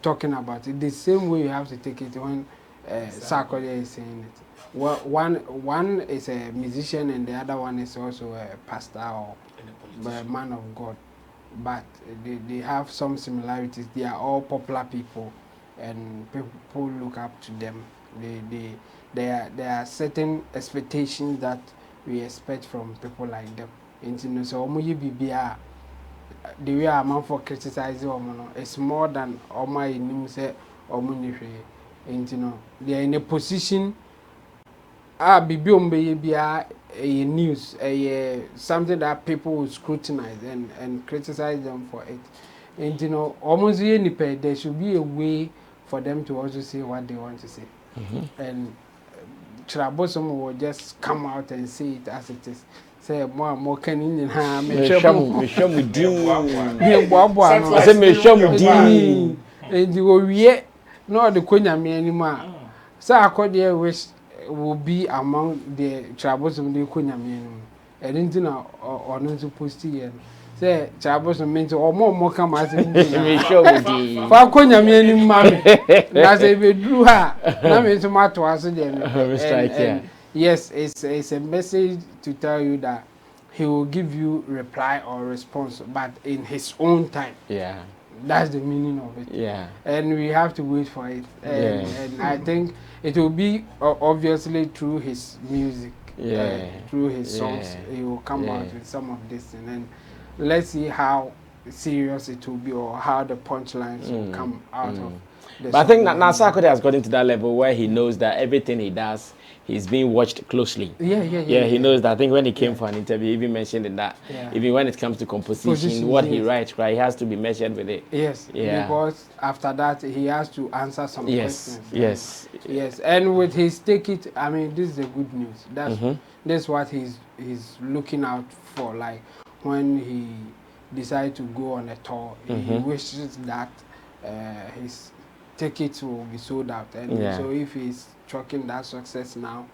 talking about it, the same way you have to take it when Sarkodie is saying it. Well, one is a musician and the other one is also a pastor or a man of God, but they have some similarities. They are all popular people, and people look up to them. There are certain expectations that we expect from people like them. And you know, so the way a man for criticizing it's more than Oma in say and you know they are in a position. News, something that people will scrutinize and criticize them for it. And you know, almost any pay, there should be a way for them to also say what they want to say. And Trabosom will just come out and say it as it is. Say more can in and you will yet not the Kunyami anymore. Sarkodie wish will be among the Trabosom de Kunyami and into or not supposed to. say chabo so mean to omo come as Me show me. fa konya me ni mami na say be dru ha na me to mato aso dem and yes it's a message to tell you that he will give you reply or response but in his own time. Yeah, that's the meaning of it. Yeah, and we have to wait for it. And I think it will be obviously through his music. Through his songs, he will come out with some of this, and then let's see how serious it will be or how the punchlines will come out of. But I think that now Sarkodie has gotten to that level where he knows that everything he does, he's being watched closely. Yeah, he knows that. I think when he came for an interview, he even mentioned in that. Even when it comes to composition, what he writes, right, he has to be measured with it. Because after that, he has to answer some questions. Yes. And with his take it, I mean, this is the good news. That's what he's looking out for. Like when he decides to go on a tour, he wishes that his tickets will be sold out, and so if he's trucking that success now,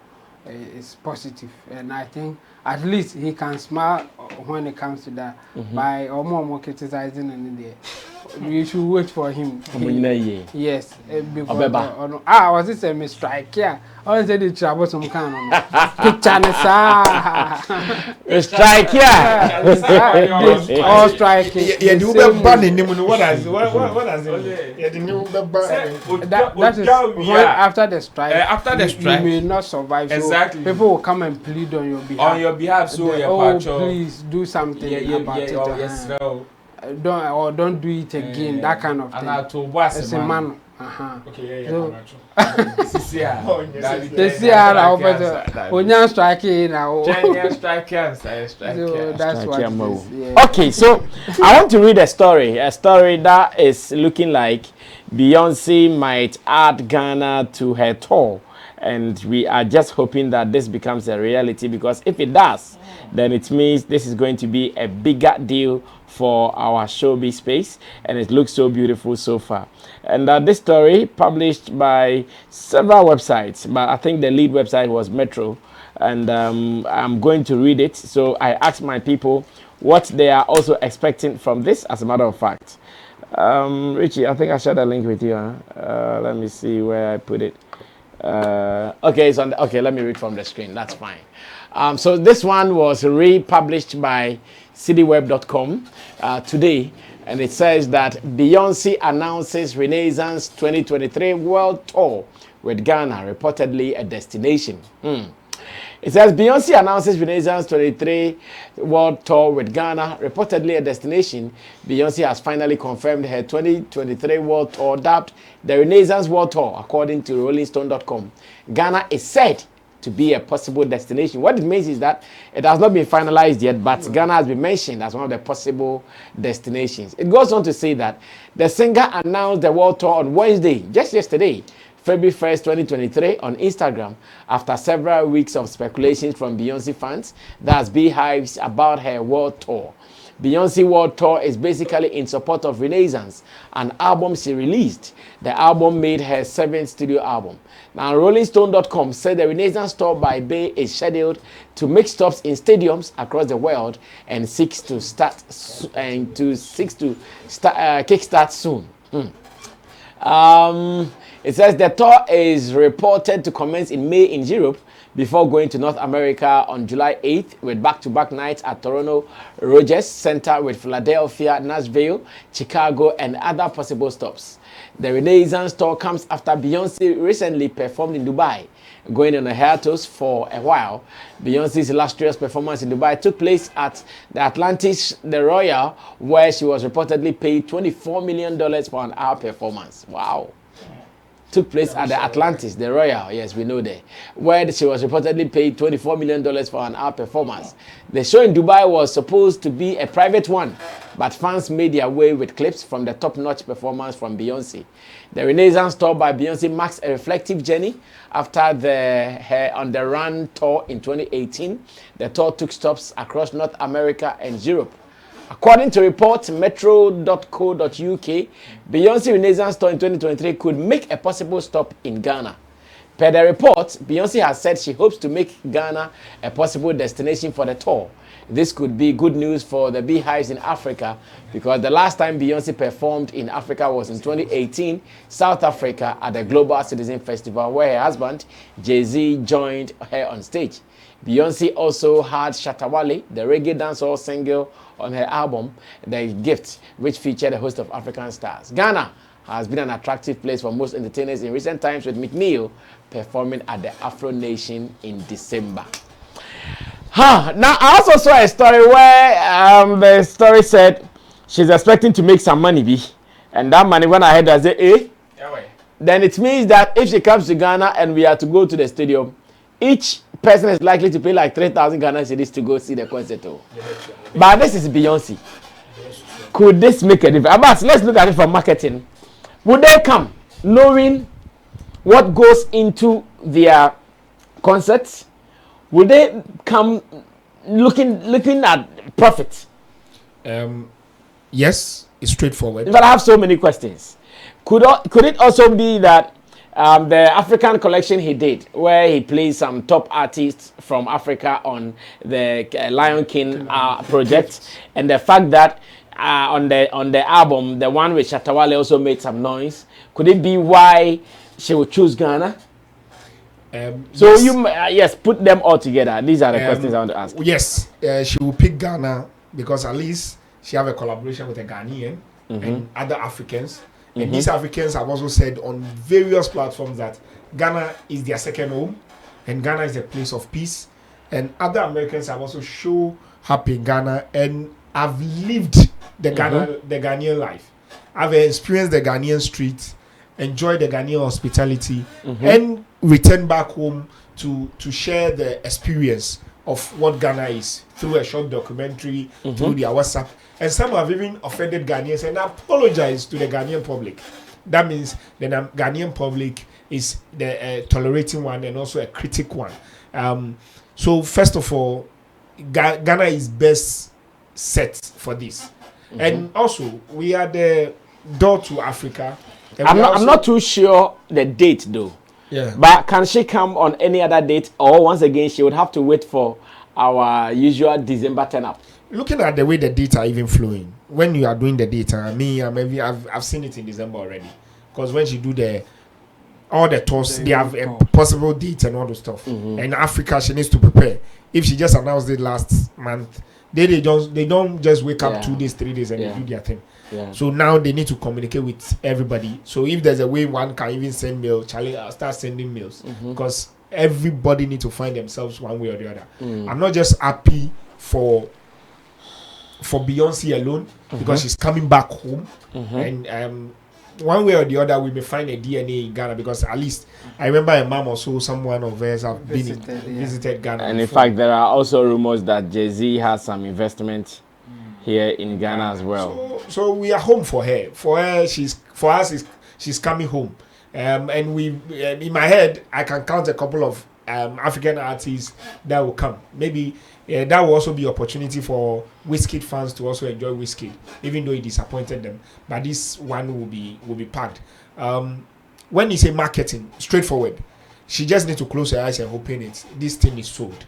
it's positive, and I think at least he can smile when it comes to that. By more criticizing and there, you should wait for him. Yes, because was it a strike? Yeah, I want to say the trouble some kind of picture. Strike, all striking. Yeah, you be banning him. What does it? Yeah, the new that is when after the strike. You may not survive. Exactly. So people will come and plead on your behalf. On your behalf, so please do something about it. Yes, no. Don't do it again. That kind of thing. It's a man. Okay, This year, Onyan striking now. So that's what it is. Okay, so I want to read a story that is looking like Beyonce might add Ghana to her tour. And we are just hoping that this becomes a reality, because if it does, then it means this is going to be a bigger deal for our showbiz space, and it looks so beautiful so far. And this story published by several websites, but I think the lead website was Metro, and I'm going to read it. So I asked my people what they are also expecting from this, as a matter of fact. Richie, I think I shared a link with you. Let me see where I put it. Okay, it's on okay, let me read from the screen. That's fine. So this one was republished by cityweb.com today, and it says that Beyonce announces Renaissance 2023 World Tour with Ghana, reportedly a destination. It says Beyonce announces Renaissance 23 World Tour with Ghana, reportedly a destination. Beyonce has finally confirmed her 2023 World Tour, dubbed the Renaissance World Tour, according to rollingstone.com. Ghana is said to be a possible destination. What it means is that it has not been finalized yet, but Ghana has been mentioned as one of the possible destinations. It goes on to say that the singer announced the World Tour on Wednesday, just yesterday, February 1st, 2023, on Instagram, after several weeks of speculations from Beyonce fans, that's beehives about her world tour. Beyonce World Tour is basically in support of Renaissance, an album she released. The album made her 7th studio album. Now, RollingStone.com said the Renaissance Tour by Bey is scheduled to make stops in stadiums across the world and seeks to kickstart soon. It says the tour is reported to commence in May in Europe before going to North America on July 8th with back-to-back nights at Toronto Rogers Center, with Philadelphia, Nashville, Chicago, and other possible stops. The Renaissance Tour comes after Beyonce recently performed in Dubai, going on a hiatus for a while. Beyonce's illustrious performance in Dubai took place at the Atlantis, the Royal, where she was reportedly paid $24 million for an hour performance. Wow. Took place at the Atlantis, the Royal, yes, we know that, where she was reportedly paid $24 million for an hour performance. The show in Dubai was supposed to be a private one, but fans made their way with clips from the top-notch performance from Beyonce. The Renaissance Tour by Beyonce marks a reflective journey after her On The Run tour in 2018. The tour took stops across North America and Europe. According to reports metro.co.uk, Beyonce Renaissance Tour in 2023 could make a possible stop in Ghana. Per the report, Beyonce has said she hopes to make Ghana a possible destination for the tour. This could be good news for the beehives in Africa because the last time Beyonce performed in Africa was in 2018, South Africa at the Global Citizen Festival where her husband, Jay-Z, joined her on stage. Beyonce also had Shatta Wale, the reggae dancehall single on her album, The Gift, which featured a host of African stars. Ghana has been an attractive place for most entertainers in recent times, with McNeil performing at the Afro Nation in December. Now, I also saw a story where the story said she's expecting to make some money, and that money, when I heard her say, then it means that if she comes to Ghana and we are to go to the stadium, each person is likely to pay like 3,000 Ghana cedis to go see the concert. But this is Beyonce. Could this make a difference? But let's look at it from marketing. Would they come knowing what goes into their concerts? Would they come looking at profit? Yes, it's straightforward. But I have so many questions. Could it also be that the African collection he did, where he plays some top artists from Africa on the Lion King project, and the fact that on the album, the one with Shatta Wale also made some noise, could it be why she would choose Ghana? So yes. Put them all together. These are the questions I want to ask. Yes, she will pick Ghana because at least she have a collaboration with a Ghanaian and other Africans. And these Africans have also said on various platforms that Ghana is their second home and Ghana is a place of peace. And other Americans have also shown happy in Ghana and have lived the Ghanaian life. I've experienced the Ghanaian street, enjoyed the Ghanaian hospitality, and returned back home to share the experience of what Ghana is through a short documentary, through their WhatsApp. And some have even offended Ghanaians and apologized to the Ghanaian public. That means the Ghanaian public is the tolerating one and also a critic one. So first of all, Ghana is best set for this. And also, we are the door to Africa. I'm not too sure the date though. Yeah. But can she come on any other date, or once again she would have to wait for our usual December turn up? Looking at the way the data are even flowing, when you are doing the data, I've seen it in December already. Because when she do all the tours, they have a possible date and all the stuff. And Africa, she needs to prepare. If she just announced it last month, they don't just wake up 2 days, 3 days and they do their thing. Yeah. So now they need to communicate with everybody. So if there's a way one can even send mail, Charlie, I'll start sending mails because everybody need to find themselves one way or the other. I'm not just happy for Beyonce alone because she's coming back home and one way or the other we may find a DNA in Ghana because at least I remember a mom or so someone of hers have visited Ghana and before. in fact there are also rumors that Jay-Z has some investment here in Ghana as well. So we are home for her. For us she's coming home. And we in my head I can count a couple of African artists that will come. Maybe that will also be opportunity for Wizkid fans to also enjoy Wizkid, even though he disappointed them. But this one will be packed. When you say marketing, straightforward. She just need to close her eyes and open it. This thing is sold.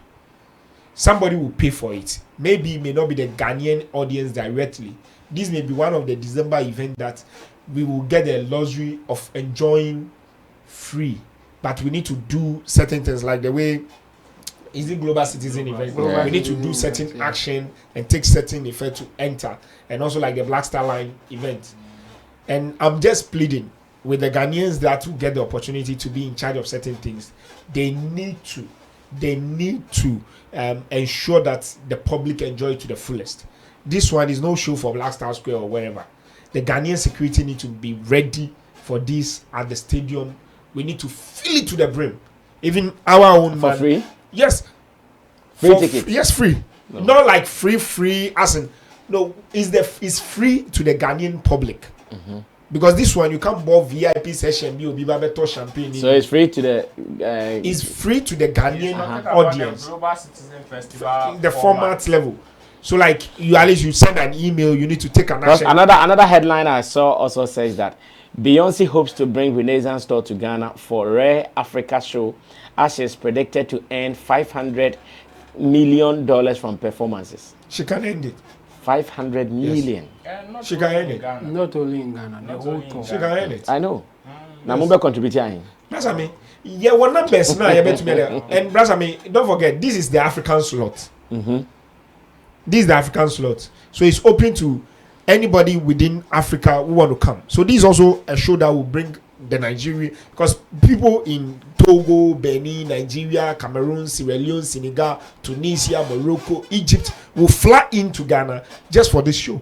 Somebody will pay for it. Maybe it may not be the Ghanaian audience directly. This may be one of the December events that we will get the luxury of enjoying free. But we need to do certain things like the way is the global citizen event. We need to do certain action and take certain effort to enter. And also like the Black Star Line event. And I'm just pleading with the Ghanaians that will get the opportunity to be in charge of certain things. They need to ensure that the public enjoy it to the fullest. This one is no show for Black Star Square or wherever. The Ghanaian security need to be ready for this at the stadium. We need to fill it to the brim. Even our own for free? Yes. Free tickets? Yes, free. No. Not like free as in no, it's free to the Ghanaian public. Because this one you can't buy VIP session, you be better champagne. So it's free to the it's free to the Ghanaian audience. The Global Citizen Festival the format level. So like you at least you send an email, you need to take an action. Another headline I saw also says that Beyonce hopes to bring Renaissance Tour to Ghana for Rare Africa show, as she is predicted to earn $500 million from performances. She can end it. 500 million. Yes. She can end it. Not only in Ghana, the whole tour. She can end it. I know. Now, Mumbai contributing. That's I mean. Yeah, one numbers now. And that's I mean. Don't forget, this is the African slot. This is the African slot, so it's open to anybody within Africa who want to come. So this is also a show that will bring the Nigeria, because people in Togo, Benin, Nigeria, Cameroon, Sierra Leone, Senegal, Tunisia, Morocco, Egypt will fly into Ghana just for this show.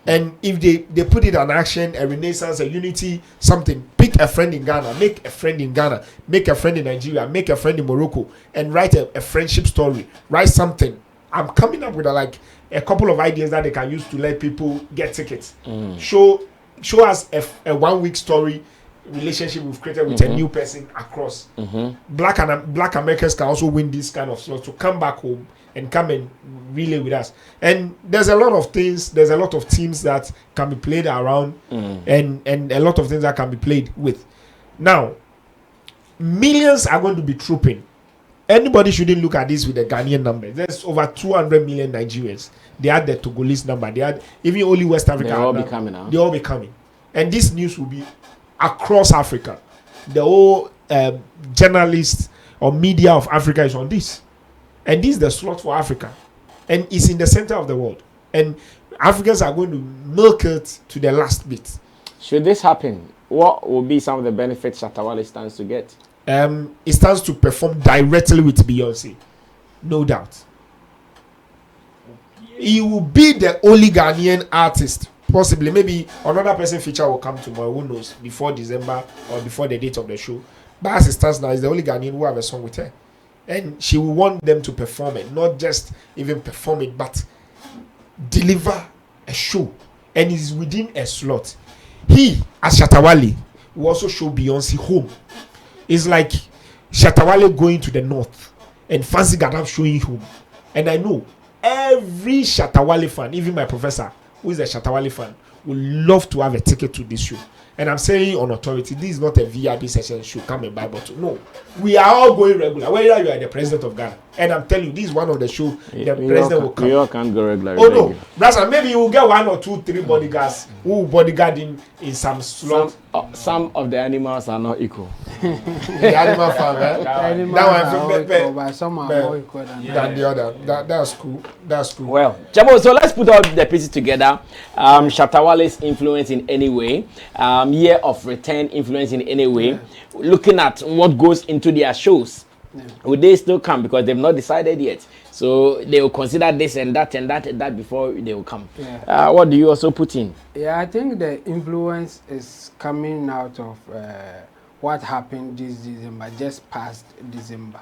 And if they put it on action, a renaissance, a unity, something, pick a friend in Ghana, make a friend in Ghana, make a friend in Nigeria, make a friend in Morocco, and write a friendship story, write something. I'm coming up with a couple of ideas that they can use to let people get tickets. Show us a 1 week story relationship we've created with a new person across. Black Americans can also win this kind of slot to come back home and come and relay with us. And there's a lot of things, there's a lot of teams that can be played around, and a lot of things that can be played with. Now, millions are going to be trooping. Anybody shouldn't look at this with the Ghanaian number. There's over 200 million Nigerians. They had the Togolese number. They had even only West Africa. They'll all be coming now. They'll all be coming. And this news will be across Africa. The whole journalists or media of Africa is on this. And this is the slot for Africa. And it's in the center of the world. And Africans are going to milk it to the last bit. Should this happen, what will be some of the benefits Shatta Wale stands to get? It stands to perform directly with Beyonce. No doubt. He will be the only Ghanaian artist. Possibly, maybe another person feature will come tomorrow, who knows, before December or before the date of the show. But as it stands now, he's the only Ghanaian who have a song with her. And she will want them to perform it, not just even perform it, but deliver a show. And it's within a slot. He, as Shatta Wale, will also show Beyonce home. It's like Shatta Wale going to the north and Fancy Gadam showing home. And I know every Shatta Wale fan, even my professor, who is a Shatta Wale fan, would love to have a ticket to this show. And I'm saying on authority, this is not a VIP session show, come and buy bottle. No. We are all going regular. Whether you are the president of Ghana. And I'm telling you, this is one of the shows the president will come. We all can't go regular. Oh no. Brother, maybe you will get 1 or 2, 3 bodyguards who will bodyguard in some slot. Some of the animals are not equal. The animal farm, right? That one, some are more equal than the other. That's cool. That's cool. Well, Chabo, so let's put all the pieces together. Shatta Wale's influence in any way, year of return influence in any way, looking at what goes into their shows. Will they still come? Because they've not decided yet. So they will consider this and that and that and that before they will come. What do you also put in? Yeah, I think the influence is coming out of what happened this December, just past December.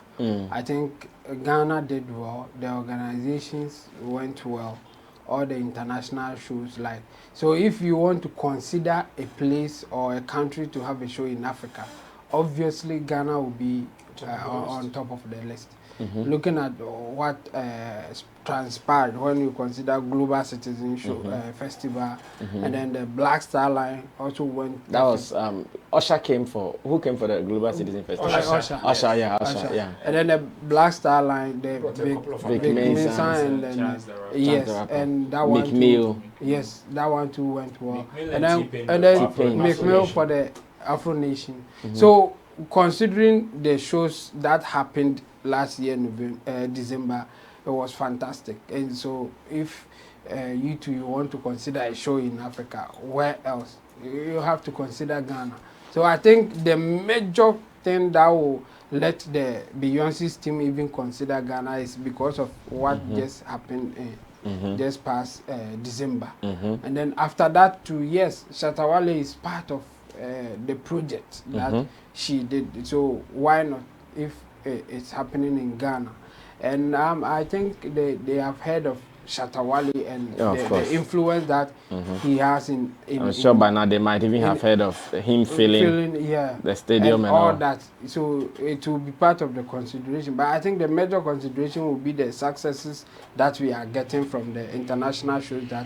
I think Ghana did well. The organizations went well. All the international shows, like, so if you want to consider a place or a country to have a show in Africa, obviously Ghana will be on top of the list. Looking at what transpired when you consider Global Citizen Show Festival, and then the Black Star Line also went. That was Usher came for. Who came for the Global Citizen Festival? Usher, yeah. And then the Black Star Line, the Big Mensa, and then yes, and that one too. Yes, that one too went well. And then McMill for the Afro Nation. So considering the shows that happened last year, December, it was fantastic. And so if you want to consider a show in Africa, where else? You have to consider Ghana. So I think the major thing that will let the Beyonce's team even consider Ghana is because of what just happened just past December. And then after that too, yes, Shatta Wale is part of the project that she did. So why not if it's happening in Ghana? And I think they have heard of Shatta Wale and the influence that he has in I'm sure by now they might even have heard of him filling the stadium and all that. So it will be part of the consideration. But I think the major consideration will be the successes that we are getting from the international shows that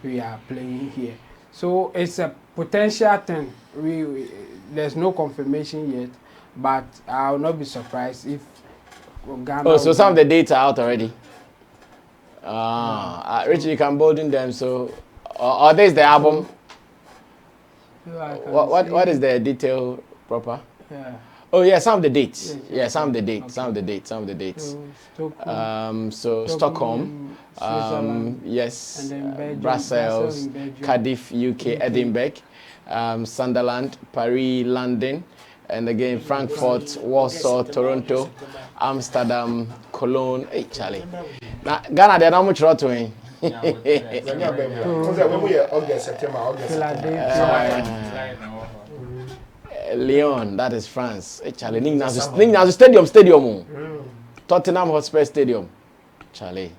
we are playing here. So it's a potential thing. There's no confirmation yet, but I will not be surprised if Ghana. Oh, so some of the dates are out already. Richie, you can bolden them. So, or this is the album. What is the detail proper? Yeah. Oh yeah, some of the dates. Yeah, some of the dates. Some of the dates. Some of the dates. So Stockholm. Yes. And then Belgium, Brussels, Cardiff, UK, Edinburgh, Sunderland, Paris, London, and again Frankfurt, Warsaw, Toronto, Amsterdam, Cologne. Hey, Charlie. Now Ghana, they're not much right to me. Lyon, that is France. Hey, Charlie, Ningna's stadium. Tottenham Hotspur Stadium. Charlie.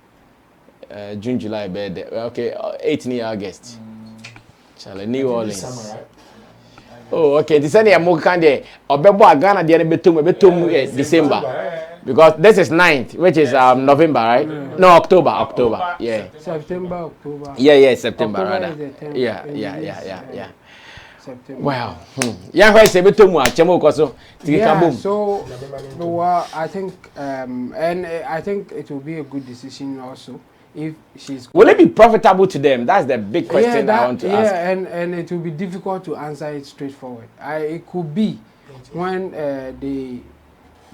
June, July, birthday. Okay, 18 August. Charlie, New Orleans. Summer, right? Oh, okay. This is a more kind of Obebo Ghana. The betum December. Because this is 9th, which is November, right? No, October. Yeah. September, October. Yeah, September rather. Yeah. September. Wow. Yeah, why say betum chemo koso? Yeah. So, well, I think, and I think it will be a good decision also. If she's will it be profitable to them? That's the big question I want to ask. Yeah, and it will be difficult to answer it straightforward. It could be when they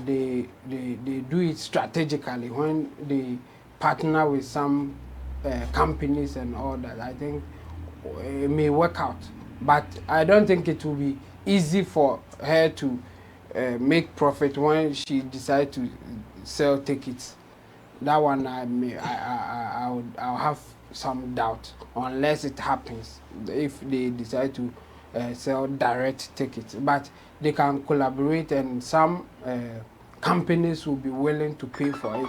do it strategically, when they partner with some companies and all that. I think it may work out, but I don't think it will be easy for her to make profit when she decides to sell tickets. That one I'll have some doubt unless it happens, if they decide to sell direct tickets. But they can collaborate, and some companies will be willing to pay for it.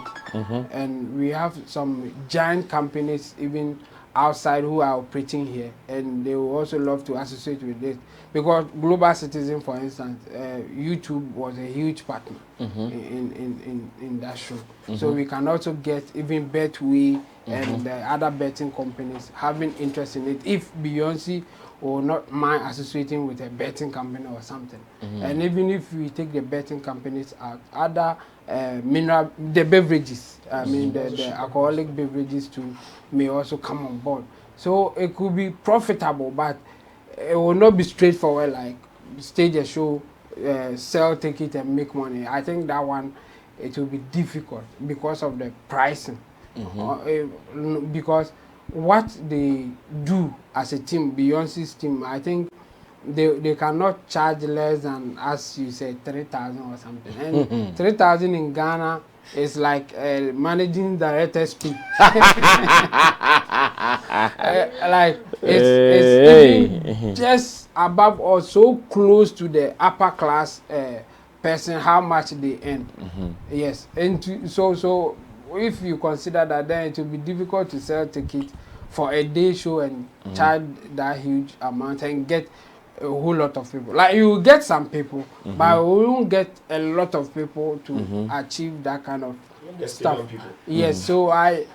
And we have some giant companies even outside who are operating here, and they will also love to associate with it. Because Global Citizen, for instance, YouTube was a huge partner in that show. So we can also get even Betway and the other betting companies having interest in it, if Beyonce will not mind associating with a betting company or something. And even if we take the betting companies out, other the beverages, I mean the alcoholic beverages too, may also come on board. So it could be profitable, but it will not be straightforward like stage a show, sell ticket and make money. I think that one, it will be difficult because of the pricing. Because what they do as a team, Beyonce's team, I think they cannot charge less than, as you said, 3,000 or something. And 3,000 in Ghana is like managing director's fee. Like it's even just above or so close to the upper class person, how much they earn. Yes, and so if you consider that, then it will be difficult to sell tickets for a day show and charge that huge amount and get a whole lot of people. Like you will get some people, but we won't get a lot of people to achieve that kind of stuff. Yes, so I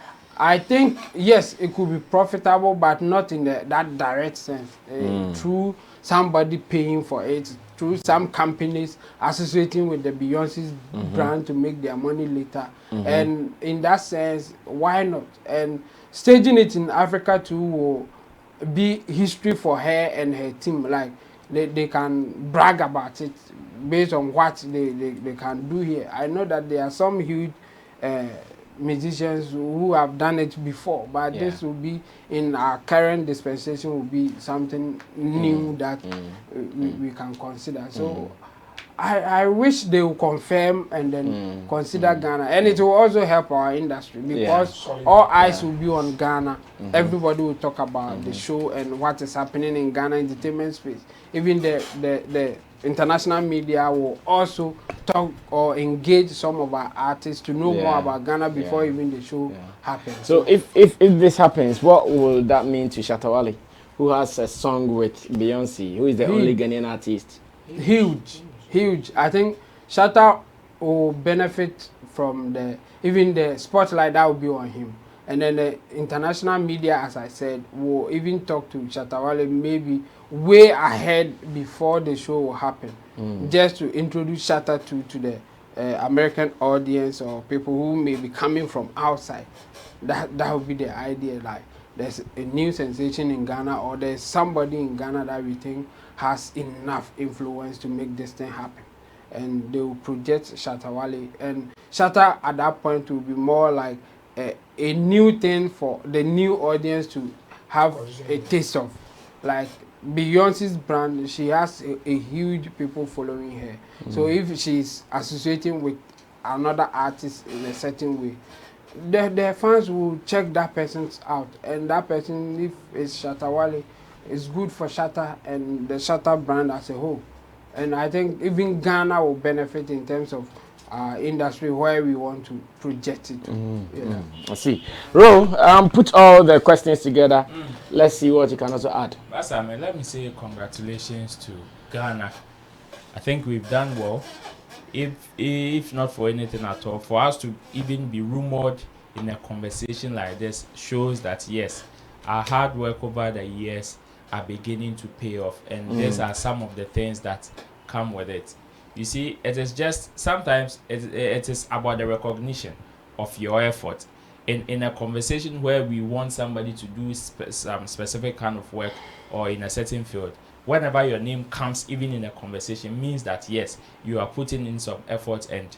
think yes, it could be profitable, but not in that direct sense. Through somebody paying for it, through some companies associating with the Beyonce's brand to make their money later. And in that sense, why not? And staging it in Africa too will be history for her and her team. Like they can brag about it based on what they can do here. I know that there are some huge musicians who have done it before, but this will be in our current dispensation, will be something new that we can consider. So I wish they will confirm and then consider Ghana, and it will also help our industry because all eyes will be on Ghana. Everybody will talk about the show and what is happening in Ghana entertainment space. Even the international media will also talk or engage some of our artists to know more about Ghana before even the show happens. So if this happens, what will that mean to Shatta Wale, who has a song with Beyonce, who is the only Ghanaian artist? Huge. I think Shatta will benefit from even the spotlight that will be on him. And then the international media, as I said, will even talk to Shatta Wale maybe way ahead before the show will happen, just to introduce Shatta to the American audience or people who may be coming from outside. That would be the idea. Like, there's a new sensation in Ghana, or there's somebody in Ghana that we think has enough influence to make this thing happen, and they will project Shatta Wale. And Shatta at that point will be more like a new thing for the new audience to have a taste of. Like Beyonce's brand, she has a huge people following her. So if she's associating with another artist in a certain way, the fans will check that person out, and that person, if it's Shatta Wale, is good for Shatta and the Shatta brand as a whole. And I think even Ghana will benefit in terms of industry where we want to project it. I see. Ro, put all the questions together. Let's see what you can also add. Sammy, let me say congratulations to Ghana. I think we've done well. If not for anything at all, for us to even be rumored in a conversation like this shows that yes, our hard work over the years are beginning to pay off, and these are some of the things that come with it. You see, it is just sometimes it is about the recognition of your effort in a conversation where we want somebody to do some specific kind of work or in a certain field. Whenever your name comes even in a conversation, means that yes, you are putting in some effort and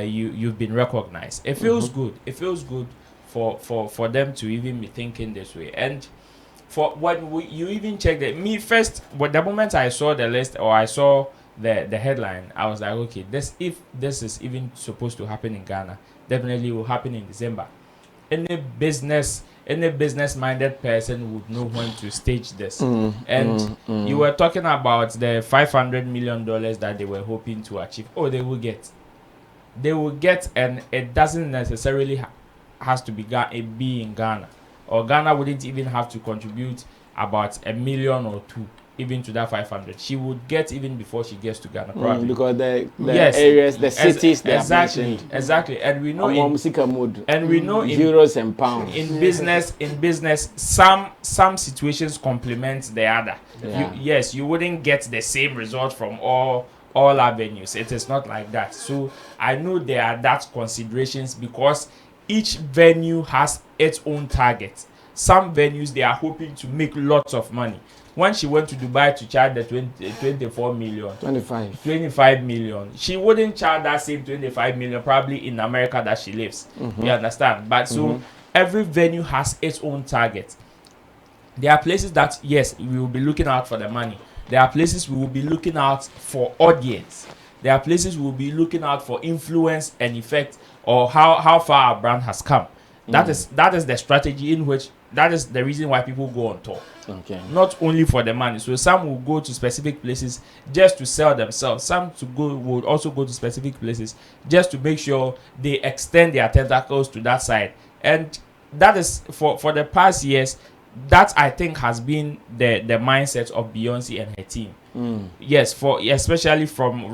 you've been recognized. It feels good. It feels good for them to even be thinking this way. And for when you even check that, me first, but the moment I saw the list or I saw the headline, I was like, okay, if this is even supposed to happen in Ghana, definitely will happen in December. Any business-minded person would know when to stage this. You were talking about the $500 million that they were hoping to achieve. Oh, they will get, and it doesn't necessarily has to be in Ghana, or Ghana wouldn't even have to contribute about $1 million or $2 even to that 500. She would get even before she gets to Ghana, probably. Because the areas, the cities, exactly. And we know in euros and pounds. In business, some situations complement the other. You wouldn't get the same result from all avenues. It is not like that. So I know there are that considerations because each venue has its own target. Some venues, they are hoping to make lots of money. When she went to Dubai to charge the 25 million, she wouldn't charge that same 25 million probably in America that she lives. You understand? But so every venue has its own target. There are places that yes, we will be looking out for the money. There are places we will be looking out for audience. There are places we will be looking out for influence and effect, or how far our brand has come. That is the strategy in which, that is the reason why people go on tour. Okay. Not only for the money. So some will go to specific places just to sell themselves. Some will also go to specific places just to make sure they extend their tentacles to that side. And that is for the past years. That I think has been the mindset of Beyonce and her team. Yes, especially from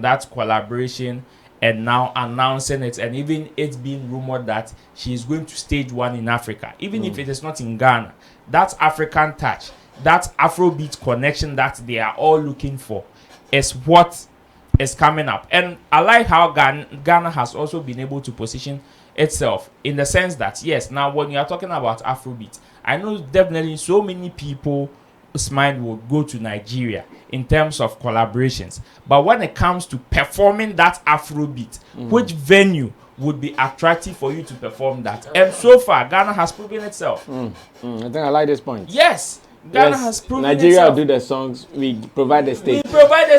that collaboration. And now announcing it, and even it's being rumored that she is going to stage one in Africa, even if it is not in Ghana. That African touch, that Afrobeat connection that they are all looking for, is what is coming up. And I like how Ghana has also been able to position itself in the sense that yes, now when you are talking about Afrobeat, I know definitely so many people mind will go to Nigeria in terms of collaborations, but when it comes to performing that Afrobeat, which venue would be attractive for you to perform that? And so far Ghana has proven itself. I think I like this point. Yes, Ghana has proven Nigeria itself. Do the songs, we provide the stage. We provide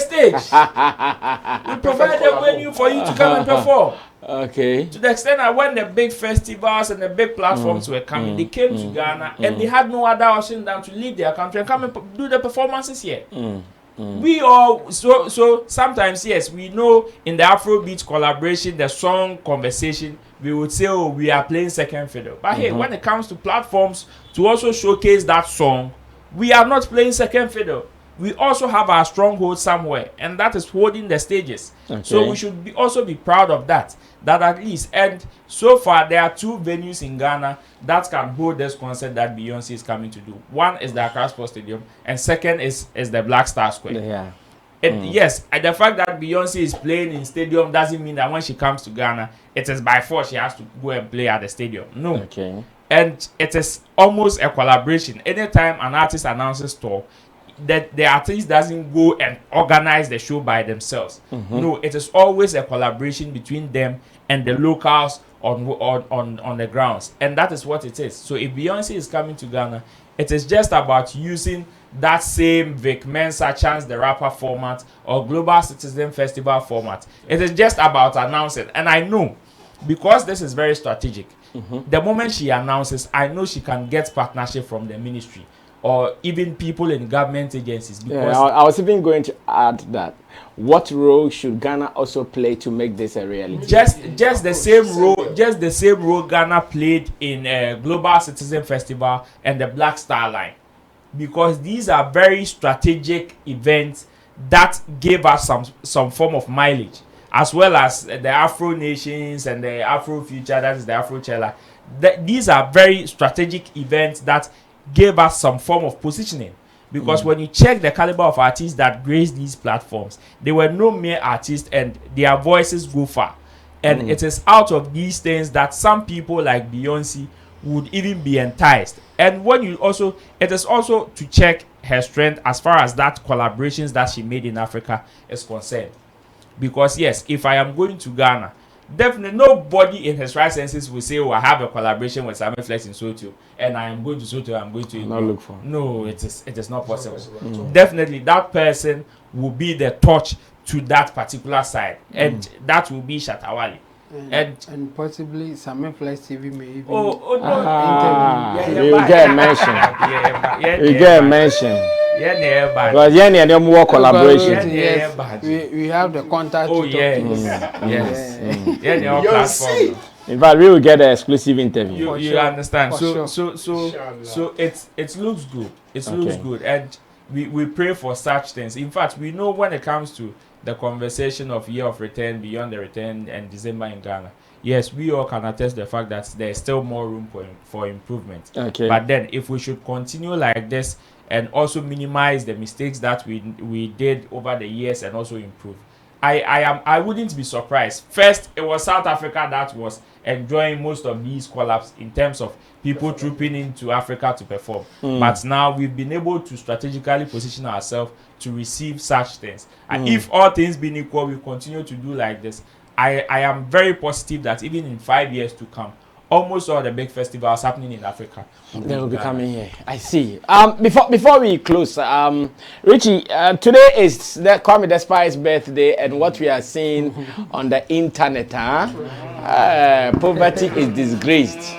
the venue for you to come and perform. Okay. To the extent that when the big festivals and the big platforms were coming, they came to Ghana and they had no other option than to leave their country and come and do the performances here. We all so sometimes yes, we know in the Afrobeat collaboration, the song conversation, we would say, oh, we are playing second fiddle. But hey, when it comes to platforms to also showcase that song, we are not playing second fiddle. we also have our stronghold somewhere, and that is holding the stages. Okay. So we should also be proud of that. That at least, and so far there are 2 venues in Ghana that can hold this concert that Beyonce is coming to do. One is the Accra Sports Stadium, and second is the Black Star Square. Yeah. Yes, and the fact that Beyonce is playing in stadium doesn't mean that when she comes to Ghana, it is by force she has to go and play at the stadium. No. Okay. And it is almost a collaboration. Anytime an artist announces tour, that the artist doesn't go and organize the show by themselves. No, it is always a collaboration between them and the locals on the grounds, and that is what it is. So if Beyonce is coming to Ghana, it is just about using that same Vic Mensa Chance the Rapper format or Global Citizen Festival format. It is just about announcing, and I know because this is very strategic. The moment she announces, I know she can get partnership from the ministry or even people in government agencies. Because I was even going to add that. What role should Ghana also play to make this a reality? Just the same role Ghana played in Global Citizen Festival and the Black Star Line, because these are very strategic events that gave us some form of mileage, as well as the Afro Nations and the Afro Future, that is the Afro Chella. These are very strategic events that gave us some form of positioning, because when you check the caliber of artists that grace these platforms, they were no mere artists and their voices go far. And it is out of these things that some people like Beyonce would even be enticed. And when you also, it is also to check her strength as far as that collaborations that she made in Africa is concerned. Because yes, if I am going to Ghana, definitely nobody in his right senses will say, "Oh, I have a collaboration with Sammy Flex in Soto, and I am going to Soto. I'm going to not look for." No, it is not possible. Definitely, that person will be the touch to that particular side, and that will be Shatta Wale. And possibly Sammy Flex TV may even you get mentioned. You get mentioned. Because any more collaboration. We have the contact. Oh yes. In fact, we will get an exclusive interview. You understand? So it looks good. It looks good, and we pray for such things. In fact, we know when it comes to the conversation of year of return, beyond the return, and December in Ghana. Yes, we all can attest the fact that there is still more room for improvement. Okay. But then, if we should continue like this and also minimize the mistakes that we did over the years and also improve, I wouldn't be surprised. First, it was South Africa that was enjoying most of these collabs in terms of people trooping into Africa to perform. But now we've been able to strategically position ourselves to receive such things. And if all things being equal, we continue to do like this, I am very positive that even in 5 years to come, almost all the big festivals happening in Africa they will be coming here. I see. Before we close, Richie, today is the Kwame Despai's birthday, and what we are seeing on the internet, poverty is disgraced.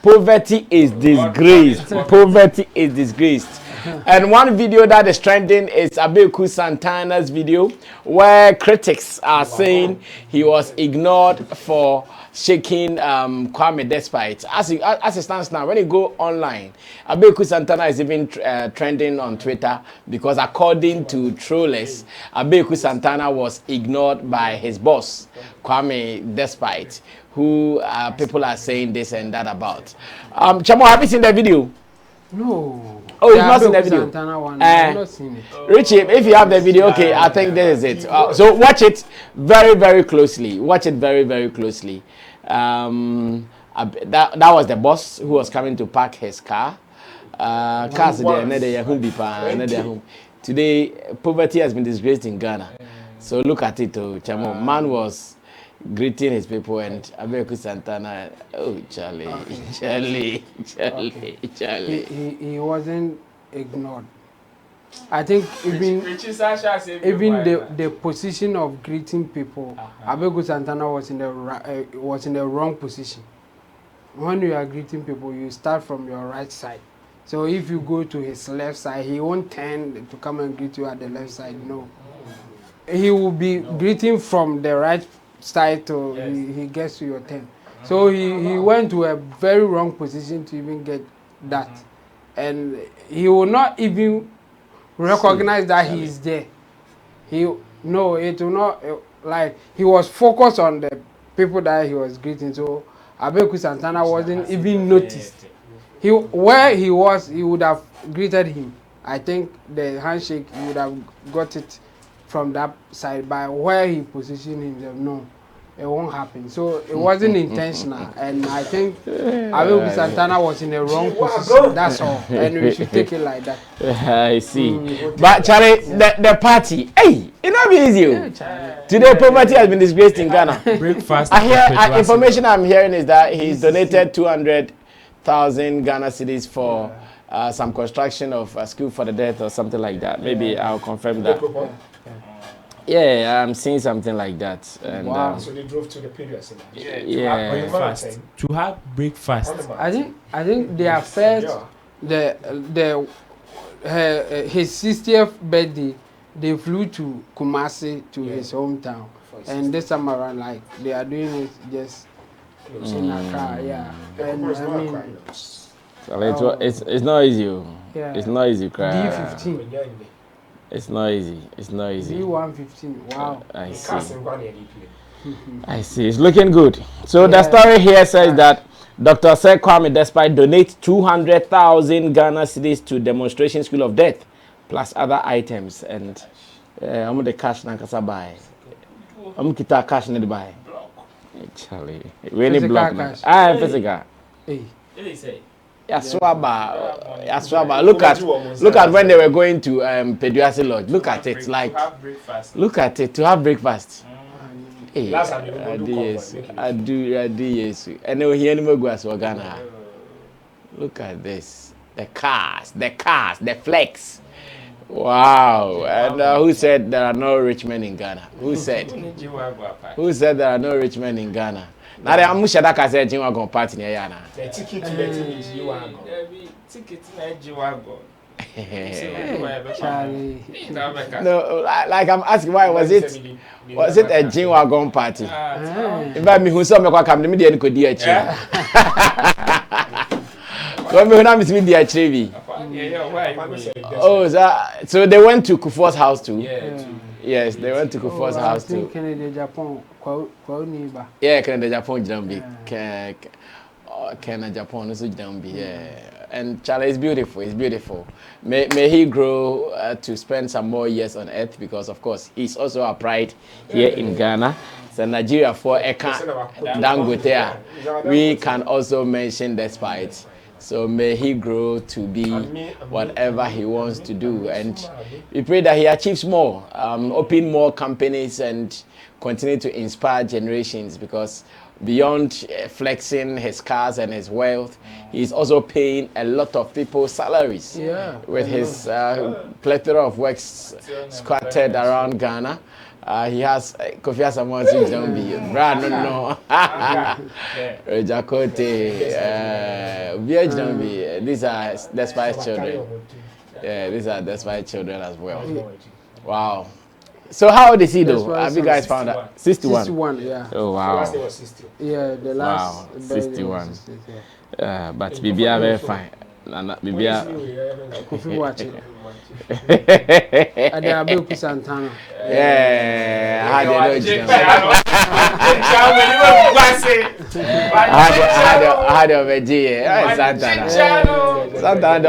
Poverty is disgraced. Poverty is disgraced. And one video that is trending is Abeku Santana's video, where critics are saying he was ignored for shaking Kwame Despite. As it stands now, when you go online, Abeku Santana is even trending on Twitter because according to trollers, Abeku Santana was ignored by his boss, Kwame Despite, who people are saying this and that about. Chamo, have you seen the video? No. Oh, you've not seen the video? I've not seen it. Richie, if you have the video, okay, I think this is it. So watch it very, very closely. Watch it very, very closely. That was the boss who was coming to park his car. Today, poverty has been disgraced in Ghana. So look at it, Chamo. Man was greeting his people, and Abeku Santana, oh Charlie. He wasn't ignored. I think even the position of greeting people, Abeku Santana was in the wrong position. When you are greeting people, you start from your right side. So if you go to his left side, he won't turn to come and greet you at the left side. No, he will be greeting from the right side till he gets to your turn. So he went to a very wrong position to even get that. And he will not even recognize that he is there. It will not like he was focused on the people that he was greeting. So Abeku Santana wasn't even noticed. Where he was, he would have greeted him. I think the handshake, he would have got it from that side. But where he positioned himself, no, it won't happen. So it wasn't intentional. And I think Abeku Santana was in the wrong position. That's all. And we should take it like that. I see. But Charlie, the party, hey, it not be easy. Today, poverty has been disgraced in Ghana. Breakfast. Information I'm hearing is that he's donated 200,000 Ghana cedis for some construction of a school for the deaf or something like that. Maybe I'll confirm that. Yeah, I'm seeing something like that. And, wow. So they drove to the period. To have breakfast. I think their first his 60th birthday, they flew to Kumasi to his hometown, and this time around, like they are doing it just in Accra, And I mean, it's not easy. It's not easy, cry. D15. It's not easy. It's not easy. D115. Wow. I see. I see. It's looking good. So the story here says that Dr. Sir Kwame Despite donates 200,000 Ghana cedis to Demonstration School of Death, plus other items. And I'm the cash na kasa buy. I'm kita cash na buy. Charlie, we need block. Physical. Hey. Yaswaba. Look at when they were going to Peduasi Lodge. Look at it, like look at it to have breakfast. Hey, I do yes. And then here anymore go as Ghana. Look at this. The cars, the flex. Wow. And who said there are no rich men in Ghana? Who said? Who said there are no rich men in Ghana? Now I'm Shatta Wale said you are going party near Yana. The ticket to the team is you are going. Ticket to you are Charlie. No, like I'm asking, why was it a G-Wagon party? In fact, me who saw me come to me the could do a chair. Come me when me the achieve. Oh, so they went to Kufuor's house too. Yes, they went to Kufuor's house too. Canada, Japan, yeah, Canada, Japan, Jambi. Canada, Japan, also Jambi. Yeah, and Charlie is beautiful. It's beautiful. May he grow to spend some more years on earth, because of course he's also a pride here in Ghana. So Nigeria for Eka Dangote, we can also mention Despite. So may he grow to be whatever he wants to do, and we pray that he achieves more, open more companies, and continue to inspire generations, because beyond flexing his cars and his wealth, he's also paying a lot of people salaries with his plethora of works scattered around Ghana. He has Kofi Asamoah Jambi, Brad no Jacote, Jambi. These are Despite children. Yeah, these are Despite children as well. Wow. So how old is he though? Have you guys found out? 61. 61, yeah. Oh wow. Yeah, the last. Wow, 61. But Bibia very fine. Bibia. Kofi watching. And they are Abeku Santana. Yeah, I had a veggie. Santana. Santana,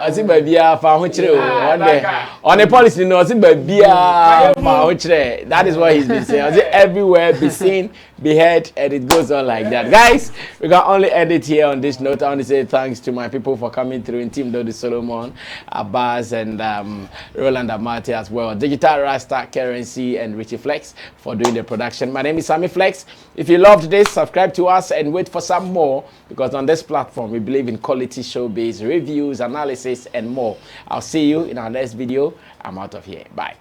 I think baby, I found which one day on a policy. No, I think baby, that is what he's been saying. I think everywhere be seen, be heard, and it goes on like that. Guys, we can only end it here on this note. I want to say thanks to my people for coming through in Team Dodi Solomon, Abbas, and Roland Amate as well. Digital Rasta, Currency, and Richie Flex for doing the production. My name is Sammy Flex. If you loved this, subscribe to us and wait for some more, because on this platform we believe in quality showbiz reviews, analysis, and more. I'll see you in our next video. I'm out of here. Bye.